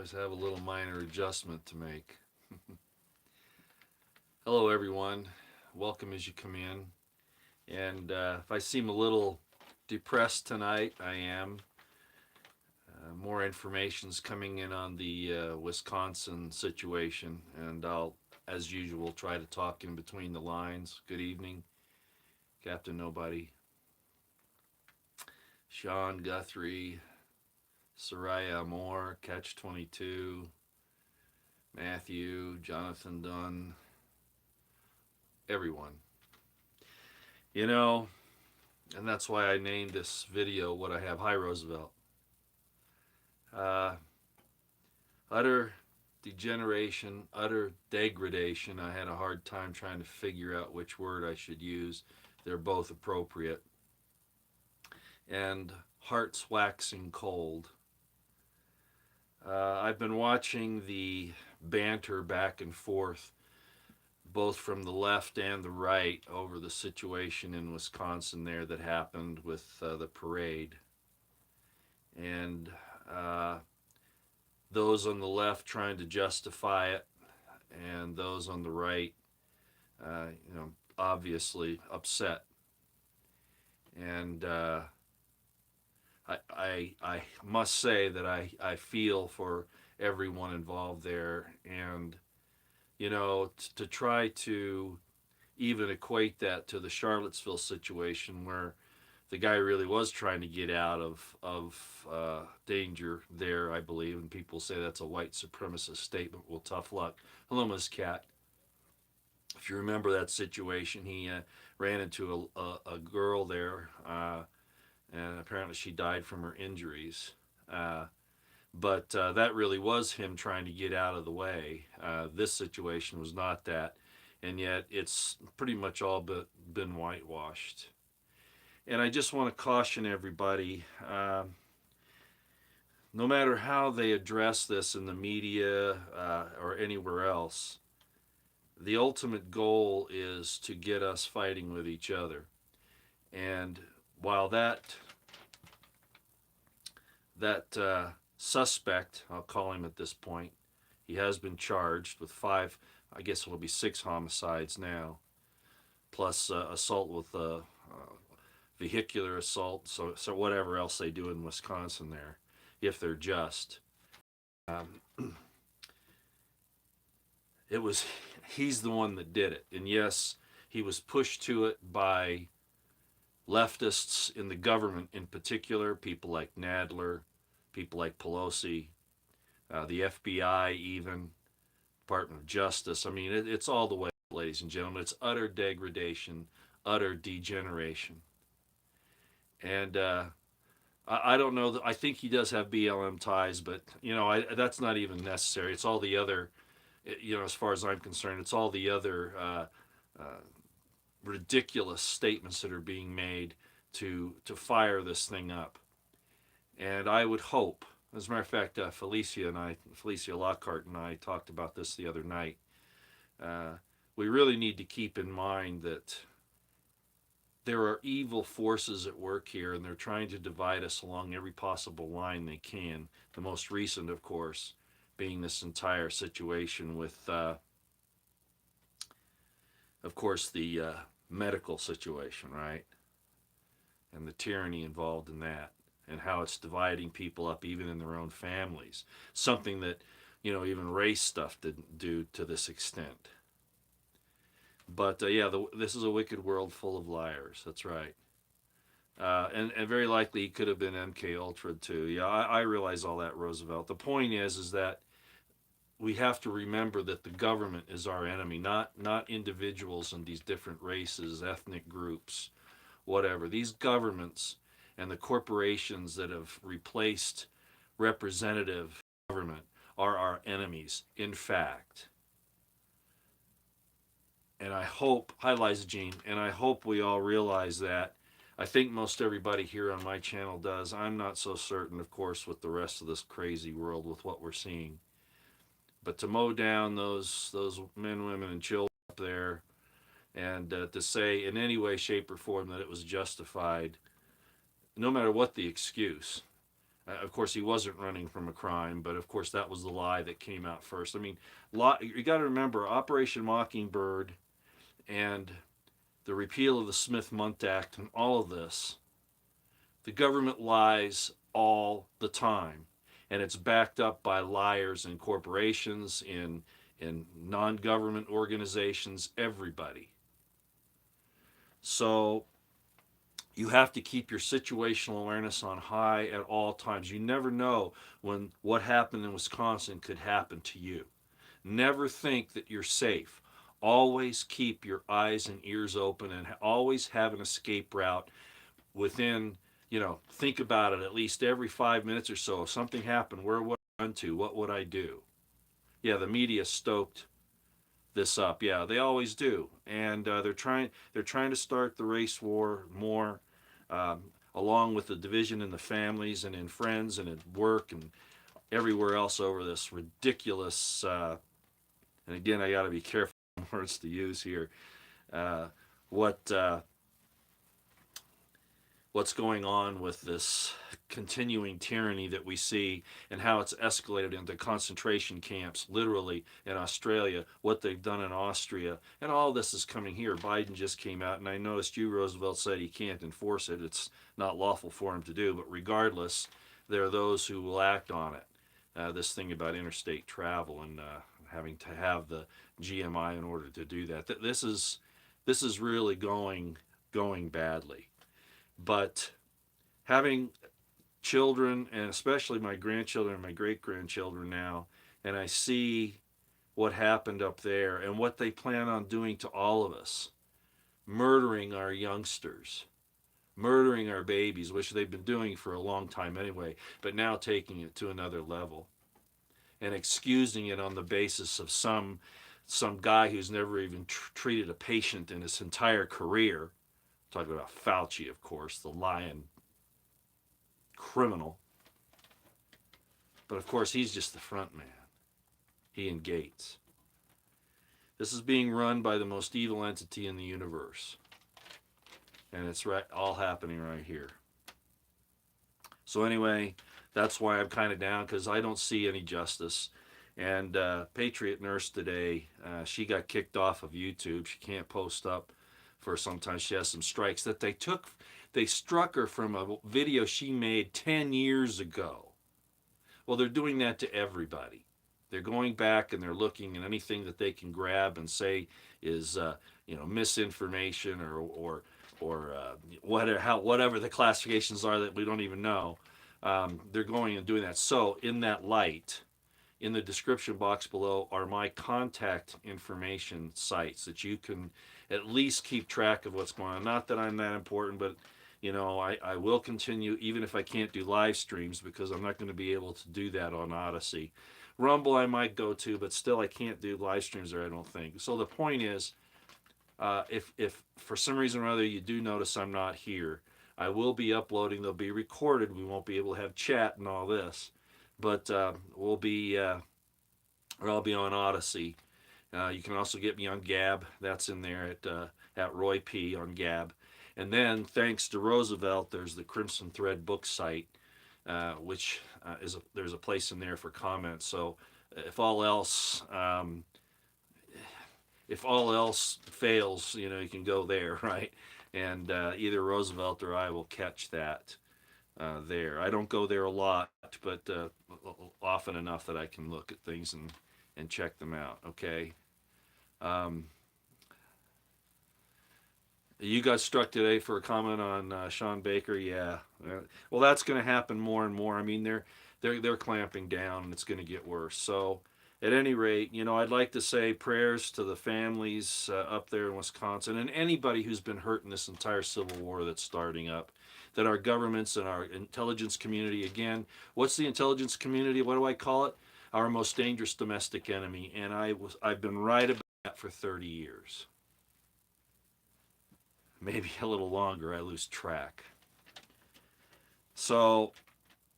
Always have a little minor adjustment to make. Hello, everyone. Welcome as you come in. And if I seem a little depressed tonight, I am. More information's coming in on the Wisconsin situation, and I'll, as usual, try to talk in between the lines. Good evening, Captain Nobody, Sean Guthrie, Soraya Moore, Catch 22, Matthew, Jonathan Dunn, everyone. You know, and that's why I named this video what I have. Hi, Roosevelt. Uh, Utter degeneration, utter degradation. I had a hard time trying to figure out which word I should use. They're both appropriate. And hearts waxing cold. I've been watching the banter back and forth, both from the left and the right, over the situation in Wisconsin there that happened with the parade. And those on the left trying to justify it, and those on the right, obviously upset. And I must say that I feel for everyone involved there, and to try to even equate that to the Charlottesville situation where the guy really was trying to get out of danger there, I believe, and people say that's a white supremacist statement. Well, tough luck. Hello, Miss Cat. If you remember that situation, he ran into a girl there, and apparently she died from her injuries. But that really was him trying to get out of the way. This situation was not that, and yet it's pretty much all but been whitewashed. And I just want to caution everybody, no matter how they address this in the media or anywhere else, the ultimate goal is to get us fighting with each other. And while that suspect, I'll call him at this point, he has been charged with 5, I guess it'll be 6 homicides now, plus assault with vehicular assault, so whatever else they do in Wisconsin there, if they're just. He's the one that did it. And yes, he was pushed to it by leftists in the government in particular, people like Nadler, people like Pelosi, the FBI even, Department of Justice. I mean, it's all the way, ladies and gentlemen. It's utter degradation, utter degeneration. And I don't know. I think he does have BLM ties, but, that's not even necessary. It's all the other, as far as I'm concerned, it's all the other ridiculous statements that are being made to fire this thing up. And I would hope, as a matter of fact, Felicia Lockhart and I talked about this the other night. We really need to keep in mind that there are evil forces at work here, and they're trying to divide us along every possible line they can. The most recent, of course, being this entire situation with, of course, the medical situation, right? And the tyranny involved in that, and how it's dividing people up even in their own families. Something that, even race stuff didn't do to this extent. But this is a wicked world full of liars. That's right. And very likely he could have been MK Ultra too. Yeah, I realize all that, Roosevelt. The point is that we have to remember that the government is our enemy, not individuals in these different races, ethnic groups, whatever. These governments and the corporations that have replaced representative government are our enemies, in fact. And I hope, hi Liza Jean, and I hope we all realize that. I think most everybody here on my channel does. I'm not so certain, of course, with the rest of this crazy world with what we're seeing. But to mow down those men, women, and children up there, and to say in any way, shape, or form that it was justified, no matter what the excuse, Of course, he wasn't running from a crime, but of course, that was the lie that came out first. I mean, you got to remember Operation Mockingbird and the repeal of the Smith-Mundt Act and all of this. The government lies all the time, and it's backed up by liars in corporations, in non-government organizations, everybody. So you have to keep your situational awareness on high at all times. You never know when what happened in Wisconsin could happen to you. Never think that you're safe. Always keep your eyes and ears open and always have an escape route within, think about it at least every 5 minutes or so. If something happened, where would I run to? What would I do? Yeah, the media stoked this up. Yeah, they always do, and they're trying to start the race war more, along with the division in the families and in friends and at work and everywhere else over this ridiculous. And again, I got to be careful words to use here. Uh, what what's going on with this continuing tyranny that we see and how it's escalated into concentration camps, literally in Australia, what they've done in Austria, and all this is coming here. Biden just came out, and I noticed Roosevelt said he can't enforce it. It's not lawful for him to do, but regardless, there are those who will act on it. This thing about interstate travel and having to have the GMI in order to do that. This is really going badly. But having children, and especially my grandchildren and my great grandchildren now, and I see what happened up there and what they plan on doing to all of us, murdering our youngsters, murdering our babies, which they've been doing for a long time anyway, but now taking it to another level and excusing it on the basis of some guy who's never even treated a patient in his entire career. Talking about Fauci, of course, the lying criminal. But of course, he's just the front man. He and Gates. This is being run by the most evil entity in the universe. And it's all happening right here. So anyway, that's why I'm kind of down, because I don't see any justice. And Patriot Nurse today, she got kicked off of YouTube. She can't post up for sometimes she has some strikes that they struck her from a video she made 10 years ago. Well, they're doing that to everybody. They're going back and they're looking at anything that they can grab and say is misinformation or whatever the classifications are that we don't even know. They're going and doing that. So in that light, in the description box below are my contact information sites that you can at least keep track of what's going on. Not that I'm that important, but I will continue even if I can't do live streams, because I'm not going to be able to do that on Odyssey. Rumble I might go to, but still I can't do live streams there, I don't think. So the point is, if for some reason or other you do notice I'm not here, I will be uploading. They'll be recorded. We won't be able to have chat and all this, but I'll be on Odyssey. You can also get me on Gab. That's in there at Roy P on Gab. And then, thanks to Roosevelt, there's the Crimson Thread book site, which there's a place in there for comments. So if all else fails, you can go there, right? And either Roosevelt or I will catch that there. I don't go there a lot, but often enough that I can look at things and check them out. Okay. You got struck today for a comment on Sean Baker. Yeah. Well, that's going to happen more and more. I mean, they're clamping down, and it's going to get worse. So, at any rate, I'd like to say prayers to the families up there in Wisconsin and anybody who's been hurt in this entire civil war that's starting up. That our governments and our intelligence community, again, what's the intelligence community? What do I call it? Our most dangerous domestic enemy. And I've been right about that for 30 years. Maybe a little longer. I lose track. So,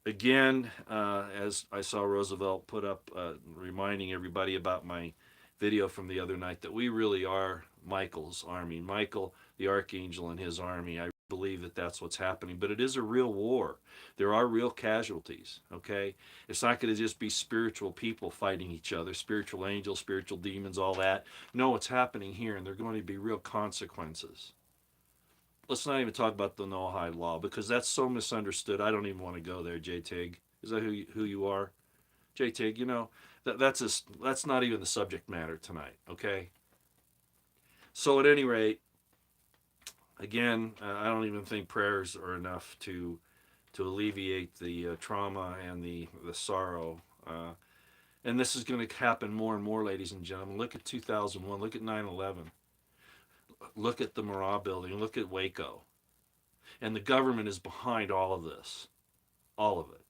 again, as I saw Roosevelt put up, reminding everybody about my video from the other night, that we really are Michael's army. Michael, the archangel, and his army. I believe that that's what's happening, but it is a real war. There are real casualties, okay? It's not going to just be spiritual people fighting each other, spiritual angels, spiritual demons, all that. No, it's happening here, and there are going to be real consequences. Let's not even talk about the Noahide law because that's so misunderstood. I don't even want to go there, J Tig. Is that who you are? J Tig, that's not even the subject matter tonight, okay? So at any rate, again, I don't even think prayers are enough to alleviate the trauma and the sorrow. And this is going to happen more and more, ladies and gentlemen. Look at 2001. Look at 9/11. Look at the Murrah building. Look at Waco. And the government is behind all of this, all of it.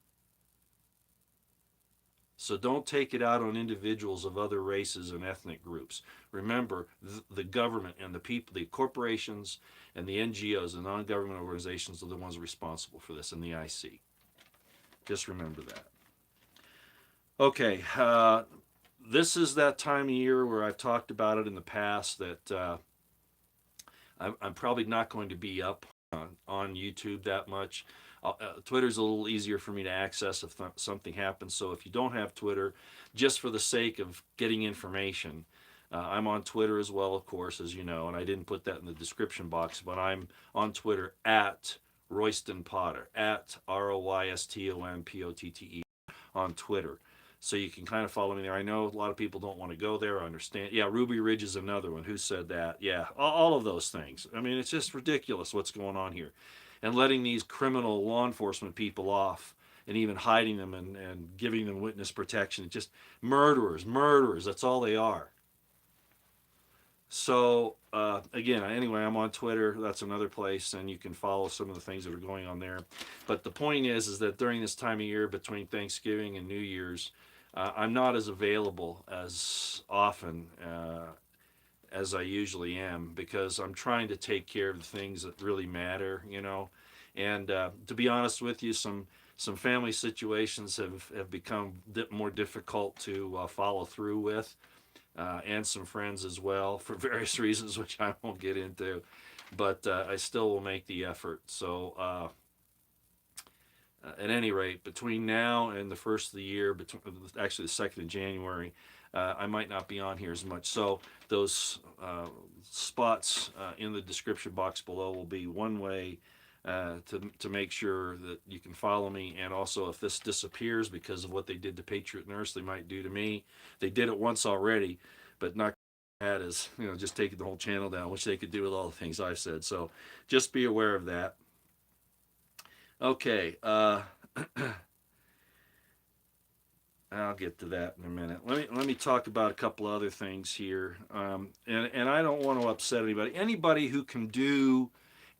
So don't take it out on individuals of other races and ethnic groups. Remember, the government and the people, the corporations and the NGOs, the non-government organizations, are the ones responsible for this, and the IC. Just remember that. Okay, this is that time of year where I've talked about it in the past that I'm probably not going to be up on YouTube that much. Twitter's a little easier for me to access if something happens. So if you don't have Twitter, just for the sake of getting information, I'm on Twitter as well, of course, as you know, and I didn't put that in the description box, but I'm on Twitter at Royston Potter, at ROYSTONPOTTE on Twitter. So you can kind of follow me there. I know a lot of people don't want to go there. I understand. Yeah, Ruby Ridge is another one. Who said that? Yeah, all of those things. I mean, it's just ridiculous what's going on here. And letting these criminal law enforcement people off and even hiding them and giving them witness protection. Just murderers, murderers. That's all they are. So, again, anyway, I'm on Twitter. That's another place, and you can follow some of the things that are going on there. But the point is that during this time of year between Thanksgiving and New Year's, I'm not as available as often as I usually am because I'm trying to take care of the things that really matter, you know. And to be honest with you, some family situations have become more difficult to follow through with, and some friends as well for various reasons, which I won't get into. But I still will make the effort. So at any rate, between now and the first of the year, actually the 2nd of January, I might not be on here as much. So those spots in the description box below will be one way to make sure that you can follow me. And also, if this disappears because of what they did to Patriot Nurse, they might do to me. They did it once already, but not bad as just taking the whole channel down, which they could do with all the things I've said. So just be aware of that. Okay, I'll get to that in a minute. Let me talk about a couple other things here, and I don't want to upset anybody. Anybody who can do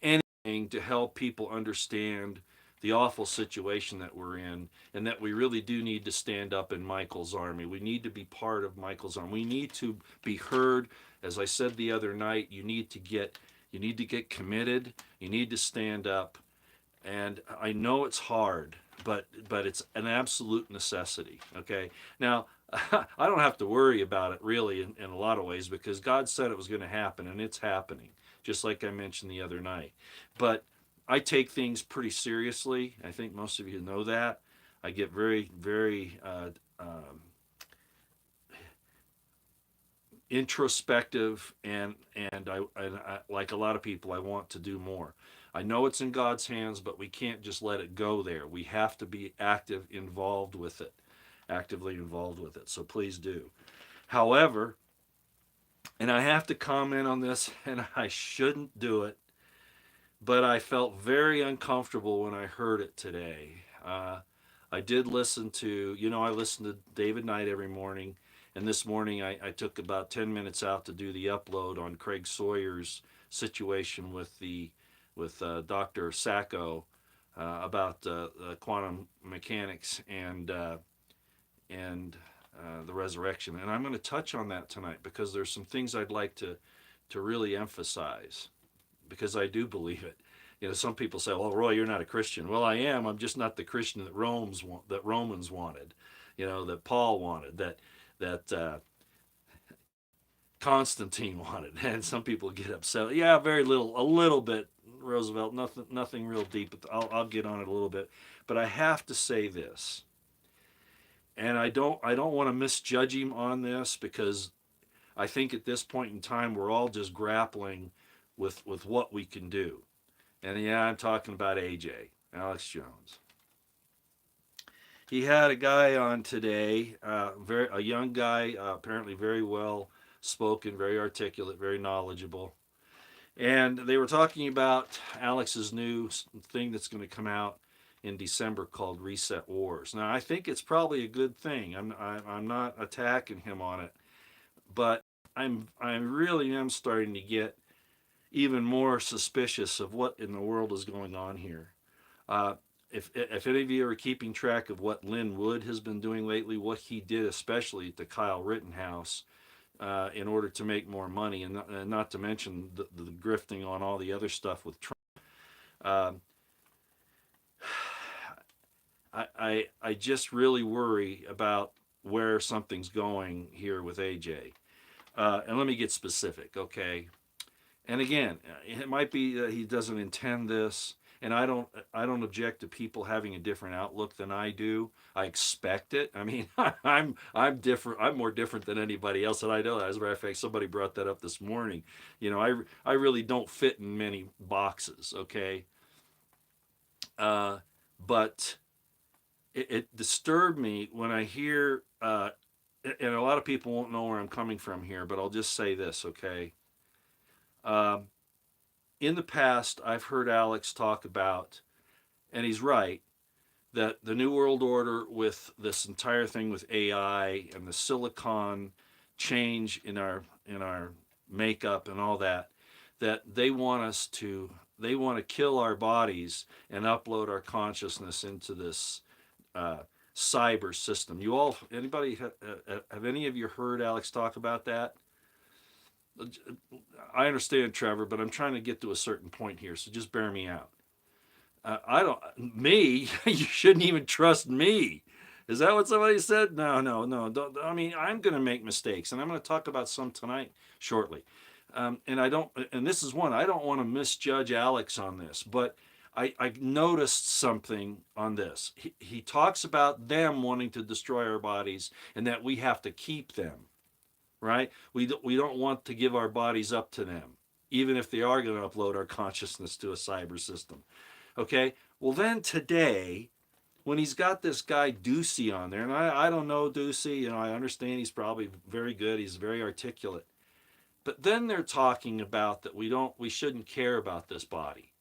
anything to help people understand the awful situation that we're in, and that we really do need to stand up in Michael's army. We need to be part of Michael's army. We need to be heard. As I said the other night, you need to get committed. You need to stand up. And I know it's hard, but it's an absolute necessity. Okay, now I don't have to worry about it really in a lot of ways because God said it was going to happen, and it's happening, just like I mentioned the other night. But I take things pretty seriously. I think most of you know that. I get very, very introspective, and I, like a lot of people, I want to do more. I know it's in God's hands, but we can't just let it go there. We have to be actively involved with it. So please do. However, and I have to comment on this, and I shouldn't do it, but I felt very uncomfortable when I heard it today. I did listen to, I listen to David Knight every morning, and this morning I took about 10 minutes out to do the upload on Craig Sawyer's situation with Dr. Sacco about quantum mechanics and the resurrection. And I'm going to touch on that tonight because there's some things I'd like to really emphasize because I do believe it. Some people say, "Well, Roy, you're not a Christian." Well, I am. I'm just not the Christian that Romans wanted, that Paul wanted, that Constantine wanted, and some people get upset. Yeah, very little, a little bit. Roosevelt, nothing real deep. But I'll get on it a little bit. But I have to say this, and I don't want to misjudge him on this because I think at this point in time we're all just grappling with what we can do. And yeah, I'm talking about AJ, Alex Jones. He had a guy on today, a young guy, apparently very well spoken, very articulate, very knowledgeable. And they were talking about Alex's new thing that's going to come out in December called Reset Wars. Now, I think it's probably a good thing. I'm not attacking him on it, but I really am starting to get even more suspicious of what in the world is going on here. Uh, if any of you are keeping track of what Lynn Wood has been doing lately, what he did especially to Kyle Rittenhouse in order to make more money, and not to mention the grifting on all the other stuff with Trump. Uh, I just really worry about where something's going here with AJ. And let me get specific, okay? And again, it might be that he doesn't intend this, and I don't object to people having a different outlook than I do. I expect it. I mean, I'm different. I'm more different than anybody else, and I know that. As a matter of fact, somebody brought that up this morning. You know, I really don't fit in many boxes. Okay, but it disturbed me when I hear, and a lot of people won't know where I'm coming from here, but I'll just say this, okay. Um, in the past, I've heard Alex talk about, and he's right, that the New World Order with this entire thing with AI and the silicon change in our makeup and all that, that they want to kill our bodies and upload our consciousness into this uh, cyber system. Anybody, have any of you heard Alex talk about that? I understand, Trevor, but I'm trying to get to a certain point here, so just bear me out. I don't, me, you shouldn't even trust me. Is that what somebody said? No, no, no. Don't, I mean, I'm going to make mistakes, and I'm going to talk about some tonight shortly. And this is one, I don't want to misjudge Alex on this, but I noticed something on this. He talks about them wanting to destroy our bodies and that we have to keep them, right? We don't want to give our bodies up to them, even if they are going to upload our consciousness to a cyber system. Okay, well then today, when he's got this guy Ducey on there, and I don't know Ducey, you know, I understand he's probably very good, he's very articulate, but then they're talking about that we shouldn't care about this body.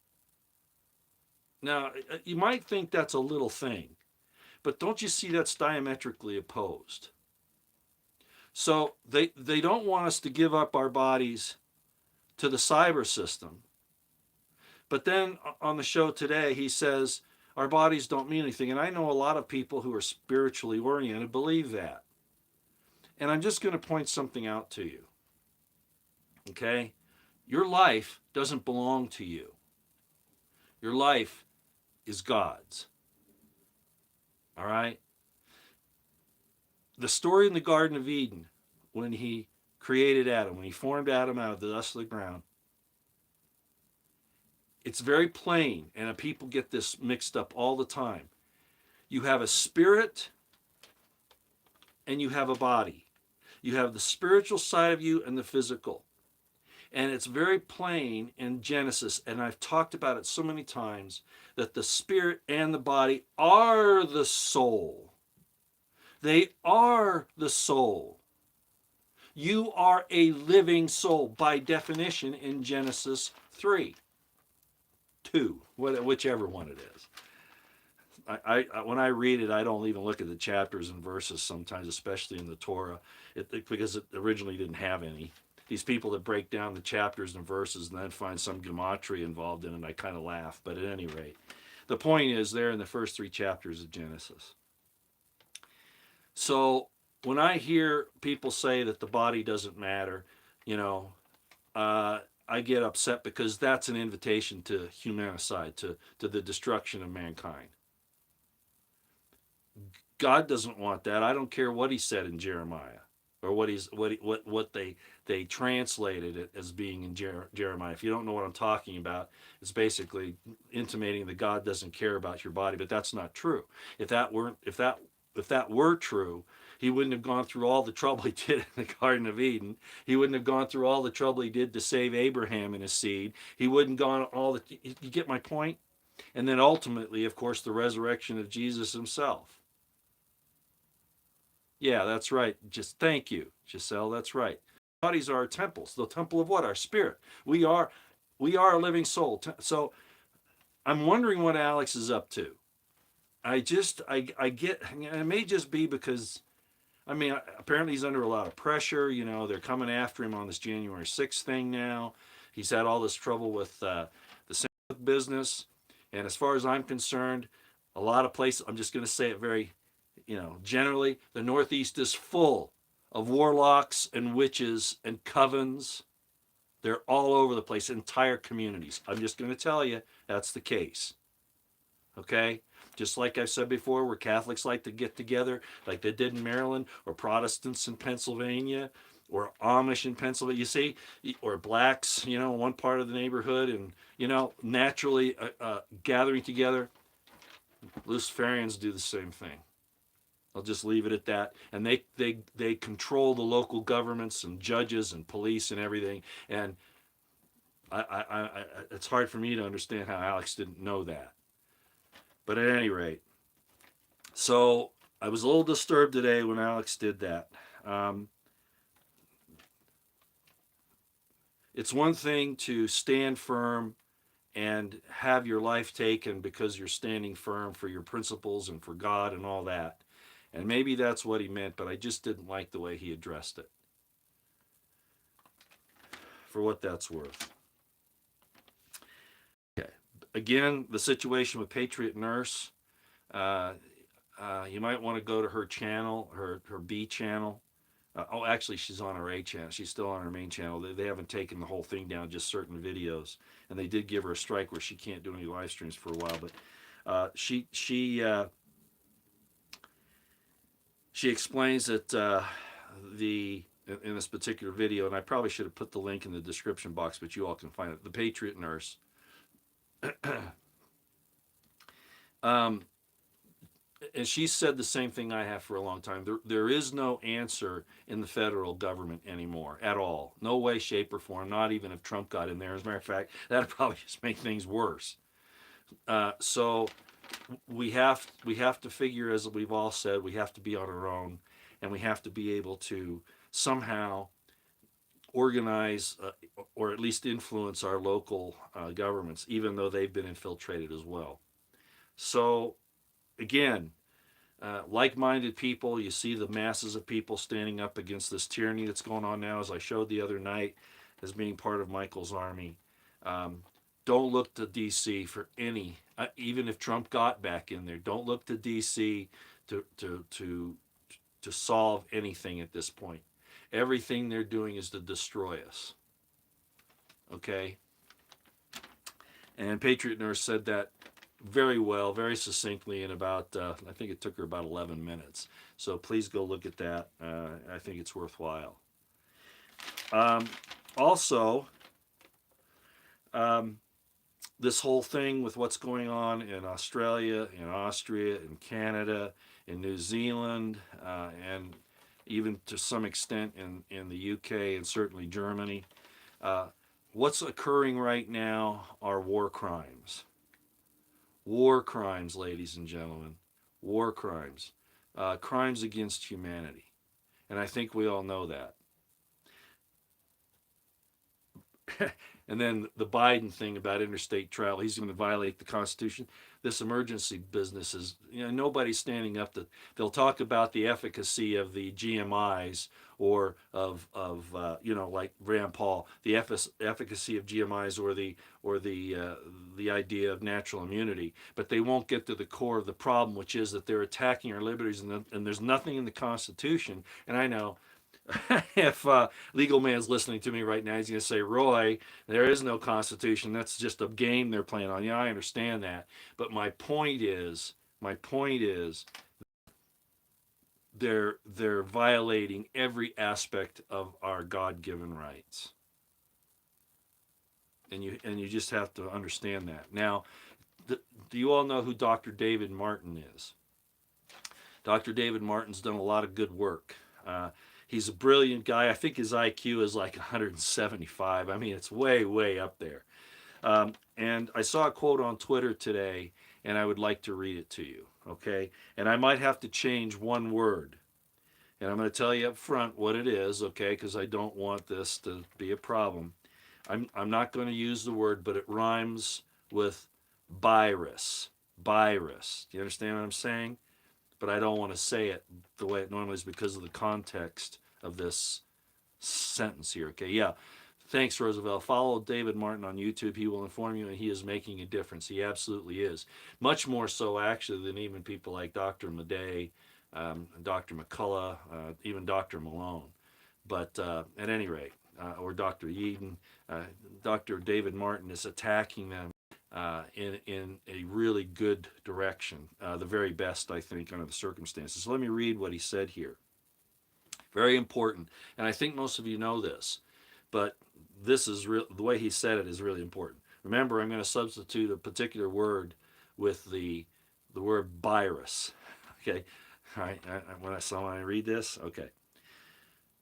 Now, you might think that's a little thing, but don't you see that's diametrically opposed? So they don't want us to give up our bodies to the cyber system. But then on the show today, he says our bodies don't mean anything. And I know a lot of people who are spiritually oriented believe that. And I'm just going to point something out to you. Okay? Your life doesn't belong to you. Your life is God's. All right? The story in the Garden of Eden, when he created Adam, when he formed Adam out of the dust of the ground, it's very plain, and people get this mixed up all the time. You have a spirit and you have a body. You have the spiritual side of you and the physical. And it's very plain in Genesis, and I've talked about it so many times, that the spirit and the body are the soul. They are the soul. You are a living soul by definition in Genesis 3. 2, whichever one it is. When I read it, I don't even look at the chapters and verses sometimes, especially in the Torah, because it originally didn't have any. These people that break down the chapters and verses and then find some gematria involved in it, I kind of laugh. But at any rate, the point is they're in the first 3 chapters of Genesis. So when I hear people say that the body doesn't matter, you know, I get upset because that's an invitation to humanicide, to the destruction of mankind. God doesn't want that. I don't care what he said in Jeremiah. or what they translated it as being in Jeremiah. If you don't know what I'm talking about, it's basically intimating that God doesn't care about your body, but that's not true. If that were true, he wouldn't have gone through all the trouble he did in the Garden of Eden. He wouldn't have gone through all the trouble he did to save Abraham and his seed. He wouldn't gone all the. You get my point? And then ultimately, of course, the resurrection of Jesus himself. Yeah, that's right. Just thank you, Giselle. That's right. Bodies are our temples. The temple of what? Our spirit. We are a living soul. So I'm wondering what Alex is up to. I get, it may just be because, I mean, apparently he's under a lot of pressure. They're coming after him on this January 6th thing now. He's had all this trouble with the Censorship business. And as far as I'm concerned, a lot of places, I'm just going to say it very, generally, the Northeast is full of warlocks and witches and covens. They're all over the place, entire communities. I'm just going to tell you that's the case. Okay? Just like I've said before, where Catholics like to get together, like they did in Maryland, or Protestants in Pennsylvania, or Amish in Pennsylvania, you see, or blacks, in one part of the neighborhood, and, naturally gathering together. Luciferians do the same thing. I'll just leave it at that. And they control the local governments and judges and police and everything. And it's hard for me to understand how Alex didn't know that. But at any rate, so I was a little disturbed today when Alex did that. It's one thing to stand firm and have your life taken because you're standing firm for your principles and for God and all that. And maybe that's what he meant, but I just didn't like the way he addressed it. For what that's worth. Okay. Again, the situation with Patriot Nurse. You might want to go to her channel, her B channel. Actually, she's on her A channel. She's still on her main channel. They haven't taken the whole thing down, just certain videos. And they did give her a strike where she can't do any live streams for a while. But she explains that in this particular video, and I probably should have put the link in the description box, but you all can find it. The Patriot Nurse. And she said the same thing I have for a long time. There is no answer in the federal government anymore at all. No way, shape, or form, not even if Trump got in there. As a matter of fact, that would probably just make things worse. So we have to figure, as we've all said, we have to be on our own, and we have to be able to somehow organize or at least influence our local governments, even though they've been infiltrated as well. So again, like-minded people, you see the masses of people standing up against this tyranny that's going on now, as I showed the other night, as being part of Michael's army. Don't look to D.C. for any, even if Trump got back in there, don't look to D.C. to solve anything at this point. Everything they're doing is to destroy us. Okay? And Patriot Nurse said that very well, very succinctly in about, I think it took her about 11 minutes. So please go look at that. I think it's worthwhile. Also, this whole thing with what's going on in Australia, in Austria, in Canada, in New Zealand, and even to some extent in the UK and certainly Germany. What's occurring right now are war crimes. War crimes, ladies and gentlemen. War crimes. Crimes against humanity. And I think we all know that. And then the Biden thing about interstate travel, he's going to violate the Constitution. This emergency business is, nobody's standing up to, they'll talk about the efficacy of the GMIs or of like Rand Paul, the efficacy of GMIs or the idea of natural immunity, but they won't get to the core of the problem, which is that they're attacking our liberties, and there's nothing in the Constitution. And I know, if legal man's listening to me right now, he's going to say, Roy, there is no Constitution. That's just a game they're playing on. Yeah, I understand that. But my point is, they're violating every aspect of our God-given rights. And you just have to understand that. Now, do you all know who Dr. David Martin is? Dr. David Martin's done a lot of good work. He's a brilliant guy. I think his IQ is like 175. I mean, it's way, way up there. And I saw a quote on Twitter today, and I would like to read it to you, okay? And I might have to change one word. And I'm going to tell you up front what it is, okay? Because I don't want this to be a problem. I'm not going to use the word, but it rhymes with virus. Virus. Do you understand what I'm saying? But I don't want to say it the way it normally is because of the context of this sentence here. Okay, yeah. Thanks, Roosevelt. Follow David Martin on YouTube. He will inform you, and he is making a difference. He absolutely is. Much more so, actually, than even people like Dr. Madej, Dr. McCullough, even Dr. Malone. But at any rate, or Dr. Yeadon, Dr. David Martin is attacking them in a really good direction, the very best, I think, under the circumstances. So let me read what he said here. Very important, and I think most of you know this, but this is the way he said it is really important. Remember, I'm going to substitute a particular word with the word virus. Okay, all right. When I read this, okay.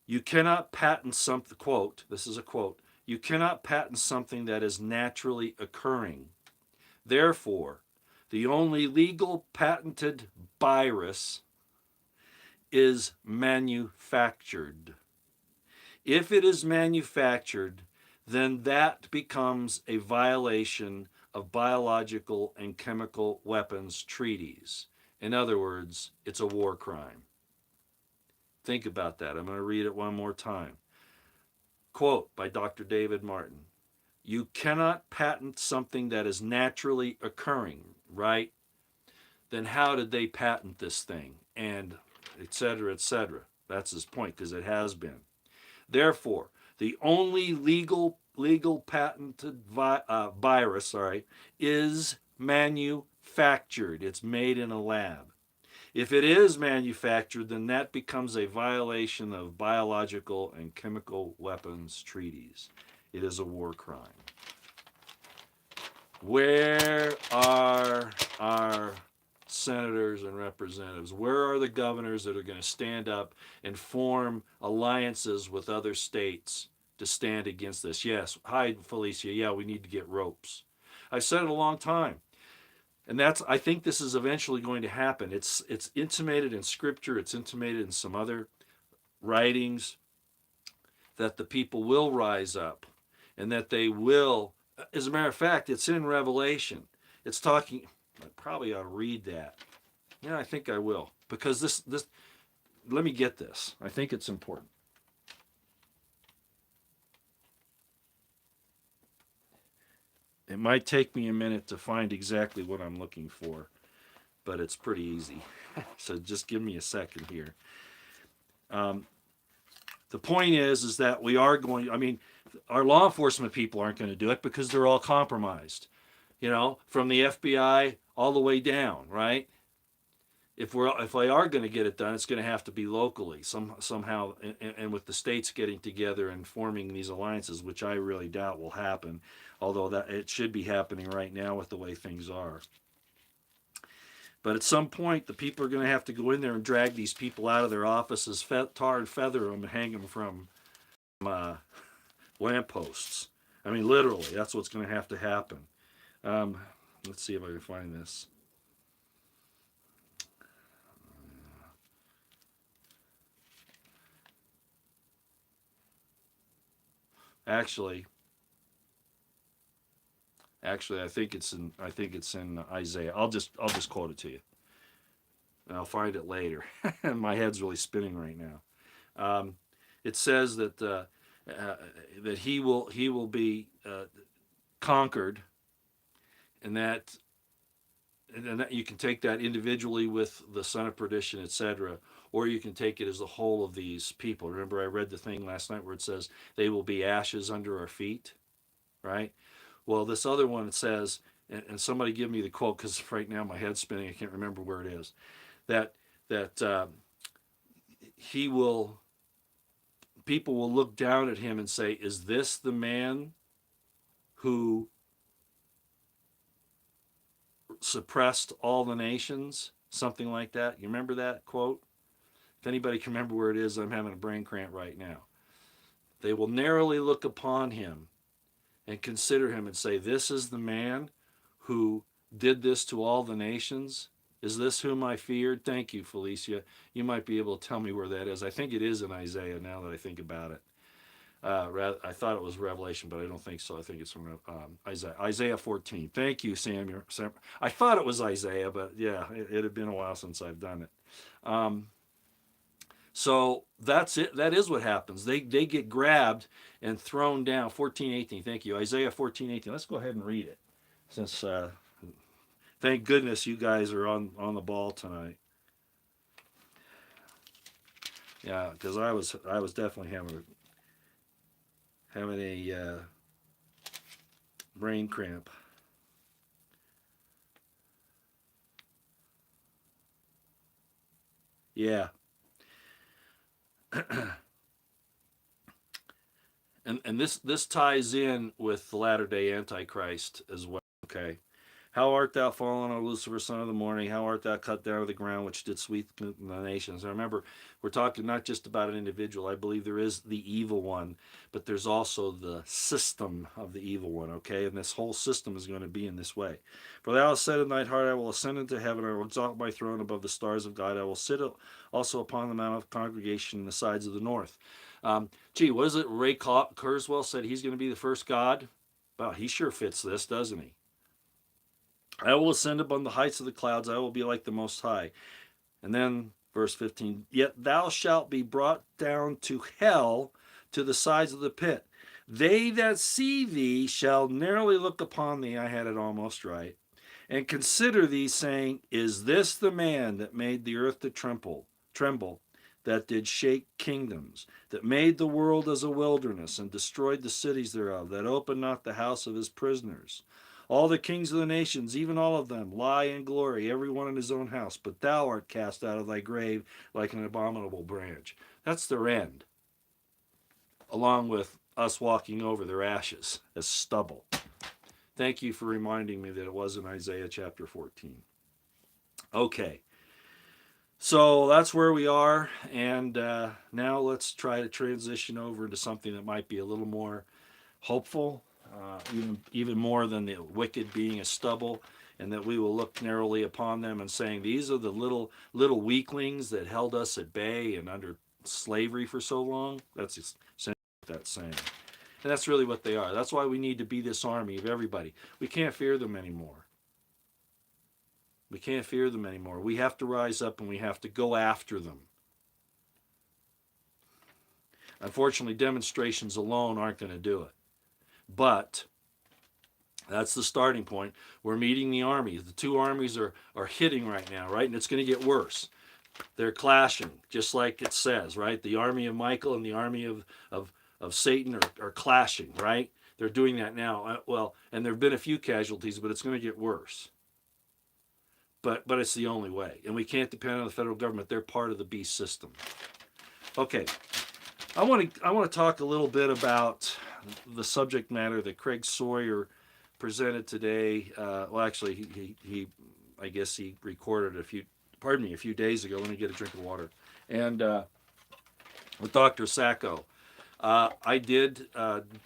You cannot patent something. Quote. This is a quote. You cannot patent something that is naturally occurring. Therefore, the only legal patented virus is manufactured. If it is manufactured, then that becomes a violation of biological and chemical weapons treaties. In other words, it's a war crime. Think about that. I'm going to read it one more time. Quote by Dr. David Martin. You cannot patent something that is naturally occurring, right? Then how did they patent this thing? And et cetera, et cetera. That's his point, because it has been. Therefore, the only legal patented virus, is manufactured. It's made in a lab. If it is manufactured, then that becomes a violation of biological and chemical weapons treaties. It is a war crime. Where are our senators and representatives? Where are the governors that are going to stand up and form alliances with other states to stand against this? Yes, hi, Felicia. Yeah, we need to get ropes. I've said it a long time. And I think this is eventually going to happen. It's intimated in Scripture. It's intimated in some other writings that the people will rise up and that they will. As a matter of fact, it's in Revelation. It's talking. I probably ought to read that. Yeah, I think I will, because this. Let me get this. I think it's important. It might take me a minute to find exactly what I'm looking for, but it's pretty easy. So just give me a second here. The point is that we are going. I mean, our law enforcement people aren't going to do it because they're all compromised. You know, from the FBI all the way down, right? If they are going to get it done, it's going to have to be locally somehow, and with the states getting together and forming these alliances, which I really doubt will happen, although that it should be happening right now with the way things are. But at some point, the people are going to have to go in there and drag these people out of their offices, tar and feather them, and hang them from lampposts. I mean, literally, that's what's going to have to happen. Let's see if I can find this. Actually, I think it's in Isaiah. I'll just quote it to you, and I'll find it later. My head's really spinning right now. It says that that he will be conquered, and that you can take that individually with the son of perdition, etc., or you can take it as the whole of these people. Remember, I read the thing last night where it says they will be ashes under our feet, right? Well, this other one, it says, and somebody give me the quote, because right now my head's spinning. I can't remember where it is. That he will, people will look down at him and say, is this the man who suppressed all the nations? Something like that. You remember that quote? If anybody can remember where it is, I'm having a brain cramp right now. They will narrowly look upon him and consider him and say, this is the man who did this to all the nations. Is this whom I feared? Thank you, Felicia. You might be able to tell me where that is. I think it is in Isaiah now that I think about it. I thought it was Revelation, but I don't think so. I think it's from Isaiah 14. Thank you, Samuel. I thought it was Isaiah, but yeah, it had been a while since I've done it. So that's it. That is what happens. They get grabbed and thrown down. 14:18. Thank you. Isaiah 14:18. Let's go ahead and read it. Since thank goodness you guys are on the ball tonight. Yeah, because I was definitely having a brain cramp. Yeah. And this ties in with the latter day Antichrist as well. Okay. How art thou fallen, O Lucifer, son of the morning? How art thou cut down to the ground, which did sweeten the nations? And remember, we're talking not just about an individual. I believe there is the evil one, but there's also the system of the evil one, okay? And this whole system is going to be in this way. For thou hast said in thine heart, I will ascend into heaven, I will exalt my throne above the stars of God. I will sit also upon the mount of congregation in the sides of the north. What is it? Ray Kurzweil said he's going to be the first God. Wow, he sure fits this, doesn't he? I will ascend upon the heights of the clouds. I will be like the Most High. And then verse 15, yet thou shalt be brought down to hell, to the sides of the pit. They that see thee shall narrowly look upon thee. I had it almost right. And consider thee, saying, is this the man that made the earth to tremble, that did shake kingdoms, that made the world as a wilderness, and destroyed the cities thereof, that opened not the house of his prisoners? All the kings of the nations, even all of them, lie in glory, every one in his own house. But thou art cast out of thy grave like an abominable branch. That's their end, along with us walking over their ashes as stubble. Thank you for reminding me that it was in Isaiah chapter 14. Okay, so that's where we are. And now let's try to transition over into something that might be a little more hopeful. Even more than the wicked being a stubble, and that we will look narrowly upon them and saying, these are the little weaklings that held us at bay and under slavery for so long. That's essentially what that's saying. And that's really what they are. That's why we need to be this army of everybody. We can't fear them anymore. We can't fear them anymore. We have to rise up and we have to go after them. Unfortunately, demonstrations alone aren't going to do it. But that's the starting point. We're meeting the armies. The two armies are hitting right now, right? And it's going to get worse. They're clashing, just like it says, right? The army of Michael and the army of Satan are clashing, right? They're doing that now. And there have been a few casualties, but it's going to get worse. But it's the only way. And we can't depend on the federal government. They're part of the beast system. Okay. I want to talk a little bit about the subject matter that Craig Sawyer presented today. He I guess he recorded a few days ago. Let me get a drink of water. And with Dr. Sacco, I did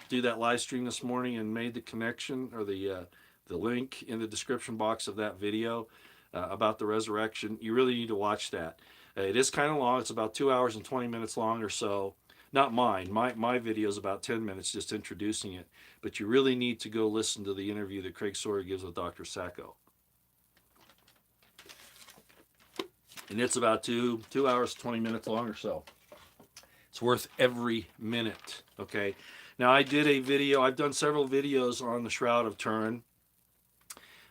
do that live stream this morning and made the connection or the link in the description box of that video about the resurrection. You really need to watch that. It is kind of long. It's about 2 hours and 20 minutes long or so. Not mine. My video is about 10 minutes just introducing it. But you really need to go listen to the interview that Craig Sawyer gives with Dr. Sacco. And it's about 2 hours, 20 minutes long or so. It's worth every minute, okay? Now, I did a video. I've done several videos on the Shroud of Turin.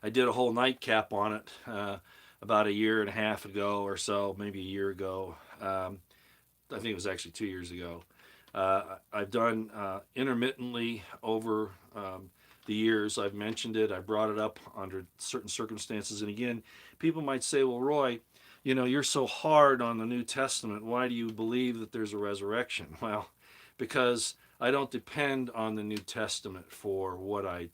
I did a whole nightcap on it about a year and a half ago or so, maybe a year ago. I think it was actually 2 years ago. I've done intermittently over the years. I've mentioned it. I brought it up under certain circumstances. And again, people might say, well, Roy, you're so hard on the New Testament. Why do you believe that there's a resurrection? Well, because I don't depend on the New Testament for what I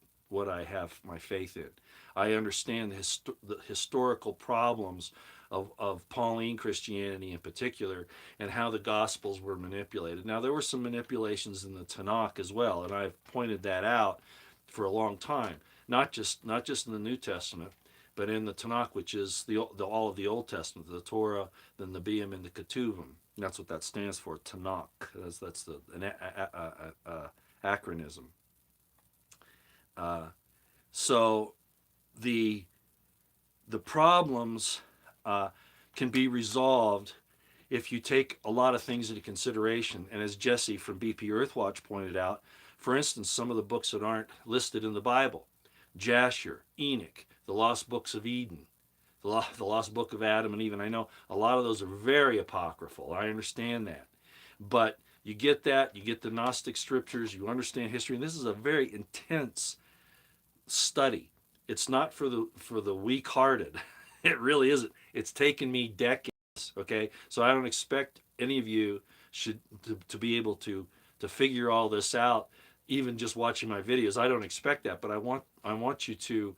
have my faith in. I understand the historical problems of Pauline Christianity in particular, and how the Gospels were manipulated. Now, there were some manipulations in the Tanakh as well, and I've pointed that out for a long time. Not just in the New Testament, but in the Tanakh, which is the all of the Old Testament, the Torah, the Nevi'im, and the Ketuvim. And that's what that stands for, Tanakh. That's an acronym. So the the problems can be resolved if you take a lot of things into consideration. And as Jesse from BP Earthwatch pointed out, for instance, some of the books that aren't listed in the Bible, Jasher, Enoch, the Lost Books of Eden, the Lost Book of Adam and Eve. And I know a lot of those are very apocryphal. I understand that. But you get that, you get the Gnostic scriptures, you understand history, and this is a very intense study. It's not for the weak-hearted. It really isn't. It's taken me decades. Okay, so I don't expect any of you to be able to figure all this out, even just watching my videos. I don't expect that, but I want you to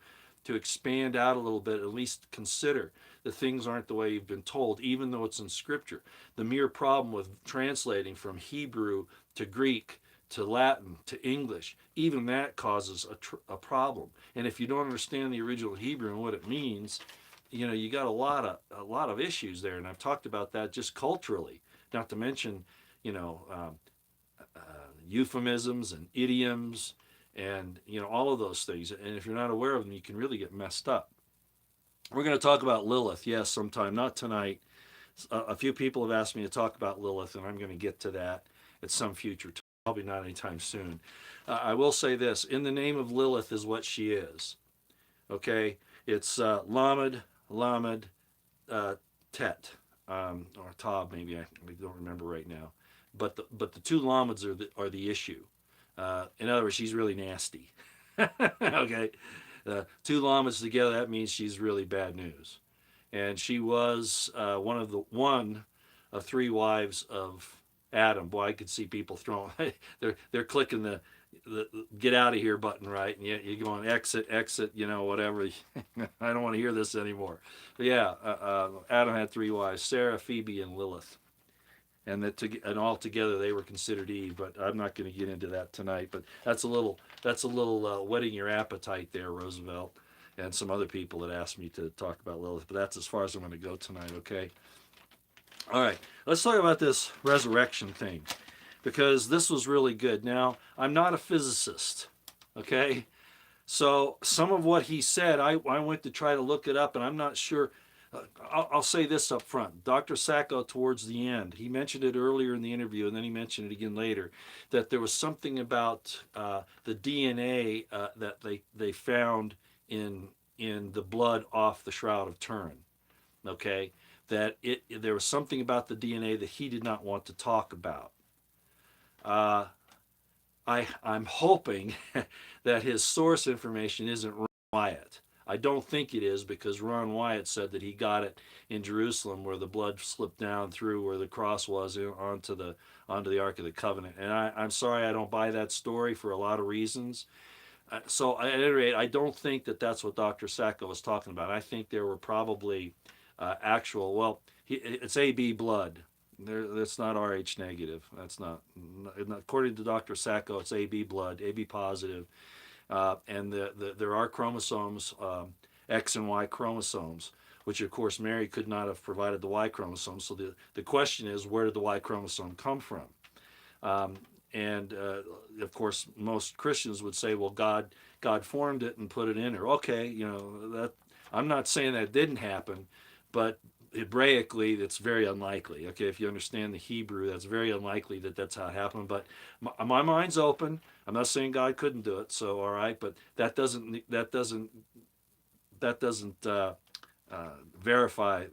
expand out a little bit. At least consider that things aren't the way you've been told, even though it's in Scripture. The mere problem with translating from Hebrew to Greek to Latin to English, even that causes a problem. And if you don't understand the original Hebrew and what it means, you got a lot of issues there. And I've talked about that just culturally, not to mention, you know, euphemisms and idioms and all of those things. And if you're not aware of them, you can really get messed up. We're going to talk about Lilith, yes, sometime, not tonight. A few people have asked me to talk about Lilith, and I'm going to get to that at some future time. Probably not anytime soon. I will say this: in the name of Lilith is what she is. Okay, it's Lamed, Lamed, Tet, or Tav, maybe I don't remember right now. But the two Lameds are the issue. In other words, she's really nasty. Okay, two Lameds together, that means she's really bad news. And she was one of three wives of Adam. Boy, I could see people throwing. they're clicking the get out of here button, right? And you're going exit, whatever. I don't want to hear this anymore. But yeah, Adam had three wives: Sarah, Phoebe, and Lilith. And all together they were considered Eve. But I'm not going to get into that tonight. But that's a little whetting your appetite there, Roosevelt, and some other people that asked me to talk about Lilith. But that's as far as I'm going to go tonight. Okay. All right, let's talk about this resurrection thing, because this was really good. Now, I'm not a physicist, okay? So some of what he said, I went to try to look it up, and I'm not sure. I'll say this up front. Dr. Sacco, towards the end, he mentioned it earlier in the interview, and then he mentioned it again later, that there was something about the DNA that they found in the blood off the Shroud of Turin, okay? That there was something about the DNA that he did not want to talk about. I'm hoping that his source information isn't Ron Wyatt. I don't think it is, because Ron Wyatt said that he got it in Jerusalem, where the blood slipped down through where the cross was onto the Ark of the Covenant. And I'm sorry, I don't buy that story for a lot of reasons. So at any rate, I don't think that that's what Dr. Sacco was talking about. I think there were probably it's AB blood. That's not Rh negative. That's not according to Dr. Sacco. It's AB blood, AB positive, and there are chromosomes, X and Y chromosomes, which of course Mary could not have provided the Y chromosome. So the question is, where did the Y chromosome come from? And of course, most Christians would say, well, God formed it and put it in her. Okay, that I'm not saying that didn't happen, but Hebraically, it's very unlikely. Okay, if you understand the Hebrew, that's very unlikely that that's how it happened. But my mind's open. I'm not saying God couldn't do it. So all right, but that doesn't verify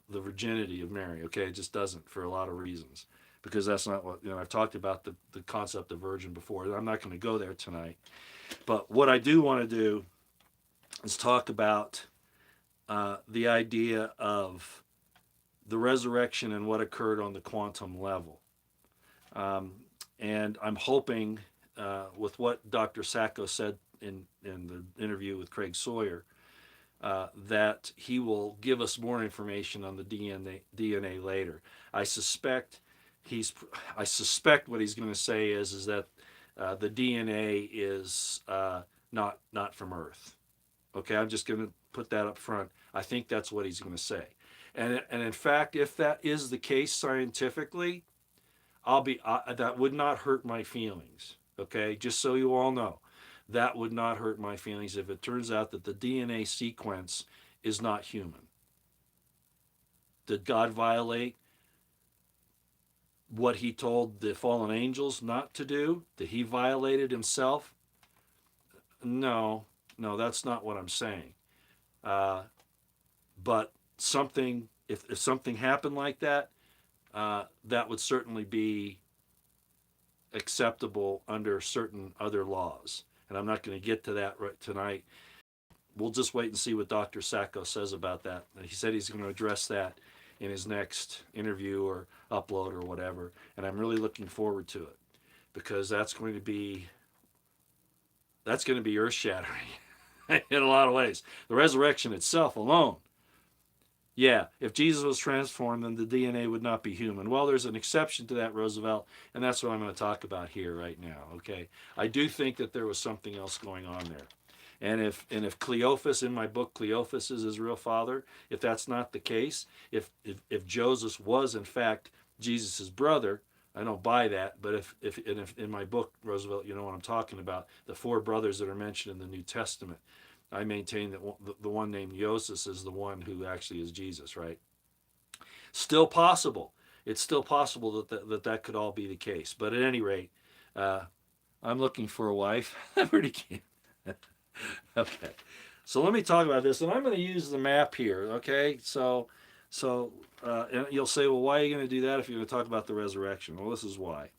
the virginity of Mary. Okay, it just doesn't, for a lot of reasons, because that's not what I've talked about the concept of virgin before. I'm not going to go there tonight. But what I do want to do is talk about the idea of the resurrection and what occurred on the quantum level. Um, and I'm hoping, with what Dr. Sacco said in the interview with Craig Sawyer, that he will give us more information on the DNA later. I suspect I suspect what he's going to say is that the DNA is not from Earth. Okay, I'm just going to put that up front. I think that's what he's going to say, and in fact, if that is the case scientifically, that would not hurt my feelings. Okay, just so you all know, that would not hurt my feelings if it turns out that the DNA sequence is not human. Did God violate what he told the fallen angels not to do? Did he violate it himself? No, no, that's not what I'm saying. Uh, but if something happened like that, that would certainly be acceptable under certain other laws. And I'm not going to get to that right tonight. We'll just wait and see what Dr. Sacco says about that. He said he's going to address that in his next interview or upload or whatever. And I'm really looking forward to it because that's going to be earth shattering in a lot of ways. The resurrection itself alone. Yeah, if Jesus was transformed, then the DNA would not be human. Well, there's an exception to that, Roosevelt, and that's what I'm going to talk about here right now, okay? I do think that there was something else going on there. And if Cleophas, in my book, Cleophas is his real father, if that's not the case, if Joseph was, in fact, Jesus' brother, I don't buy that, but if in my book, Roosevelt, you know what I'm talking about, the four brothers that are mentioned in the New Testament, I maintain that the one named Joseph is the one who actually is Jesus, right? Still possible. It's still possible that could all be the case. But at any rate, I'm looking for a wife. I already can't. Okay. So let me talk about this. And I'm going to use the map here, okay? So and you'll say, well, why are you going to do that if you're going to talk about the resurrection? Well, this is why.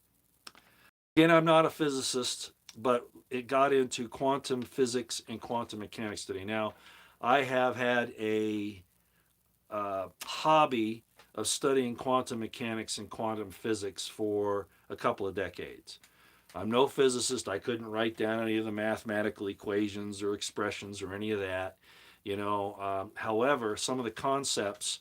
Again, I'm not a physicist, but it got into quantum physics and quantum mechanics today. Now, I have had a hobby of studying quantum mechanics and quantum physics for a couple of decades. I'm no physicist. I couldn't write down any of the mathematical equations or expressions or any of that. However, some of the concepts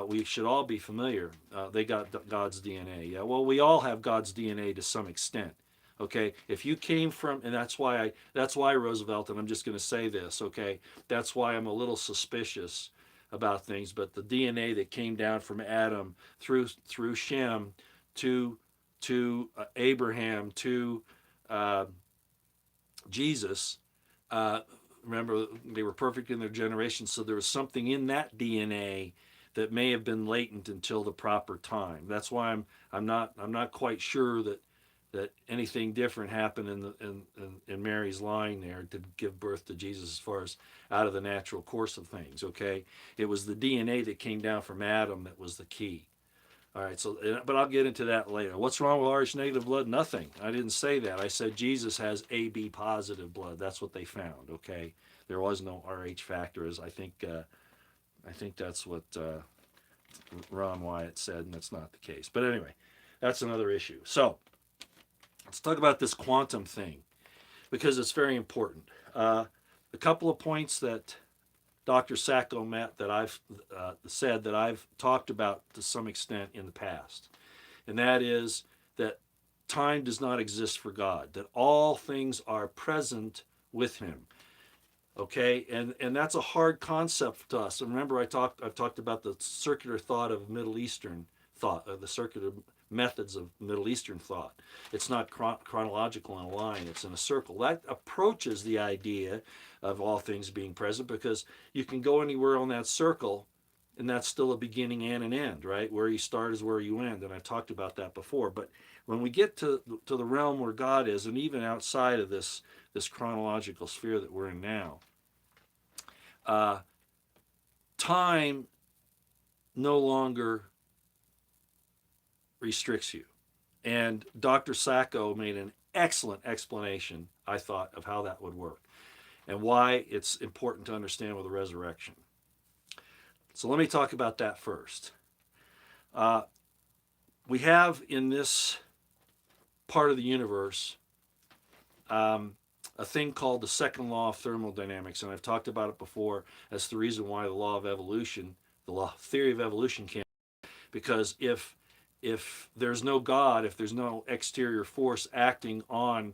we should all be familiar. They got God's DNA. Yeah, well, we all have God's DNA to some extent. Okay, if you came from, and that's why Roosevelt, and I'm just going to say this. Okay, that's why I'm a little suspicious about things. But the DNA that came down from Adam through Shem to Abraham to Jesus. Remember, they were perfect in their generation, so there was something in that DNA that may have been latent until the proper time. That's why I'm not quite sure that anything different happened in Mary's line there to give birth to Jesus as far as out of the natural course of things. Okay, it was the DNA that came down from Adam that was the key. All right, but I'll get into that later. What's wrong with Rh negative blood? Nothing. I didn't say that. I said Jesus has AB positive blood. That's what they found. Okay, there was no Rh factor. I think that's what Ron Wyatt said, and that's not the case. But anyway, that's another issue. So let's talk about this quantum thing because it's very important. A couple of points that Dr. Sacco met that I've said that I've talked about to some extent in the past, and that is that time does not exist for God, that all things are present with Him. Okay, and that's a hard concept to us. And remember, I've talked about the circular thought of Middle Eastern thought, the circular methods of Middle Eastern thought. It's not chronological in a line, it's in a circle. That approaches the idea of all things being present because you can go anywhere on that circle and that's still a beginning and an end, right? Where you start is where you end, and I talked about that before. But when we get to the realm where God is, and even outside of this chronological sphere that we're in now, time no longer restricts you. And Dr. Sacco made an excellent explanation, I thought, of how that would work and why it's important to understand with the resurrection. So let me talk about that first. Uh, we have in this part of the universe um, a thing called the second law of thermodynamics, and I've talked about it before as the reason why the law of evolution, the law theory of evolution, can't. Because if there's no God, if there's no exterior force acting on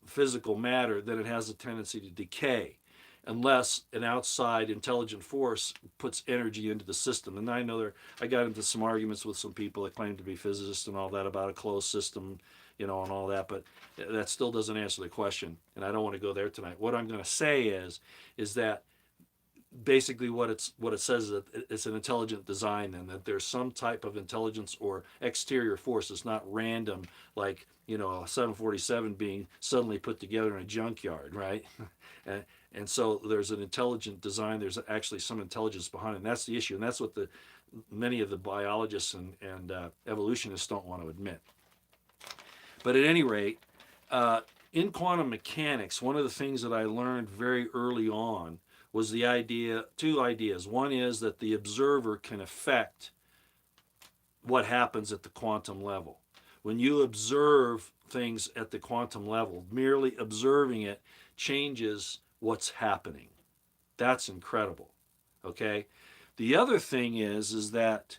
physical matter, then it has a tendency to decay unless an outside intelligent force puts energy into the system. And I know I got into some arguments with some people that claim to be physicists and all that about a closed system, and all that, but that still doesn't answer the question. And I don't want to go there tonight. What I'm going to say is that basically what it says is that it's an intelligent design, and that there's some type of intelligence or exterior force. It's not random, like a 747 being suddenly put together in a junkyard, right? and so there's an intelligent design. There's actually some intelligence behind it, and that's the issue, and that's what many of the biologists and evolutionists don't want to admit. But at any rate, in quantum mechanics, one of the things that I learned very early on was two ideas. One is that the observer can affect what happens at the quantum level. When you observe things at the quantum level, merely observing it changes what's happening. That's incredible. Okay? The other thing is that,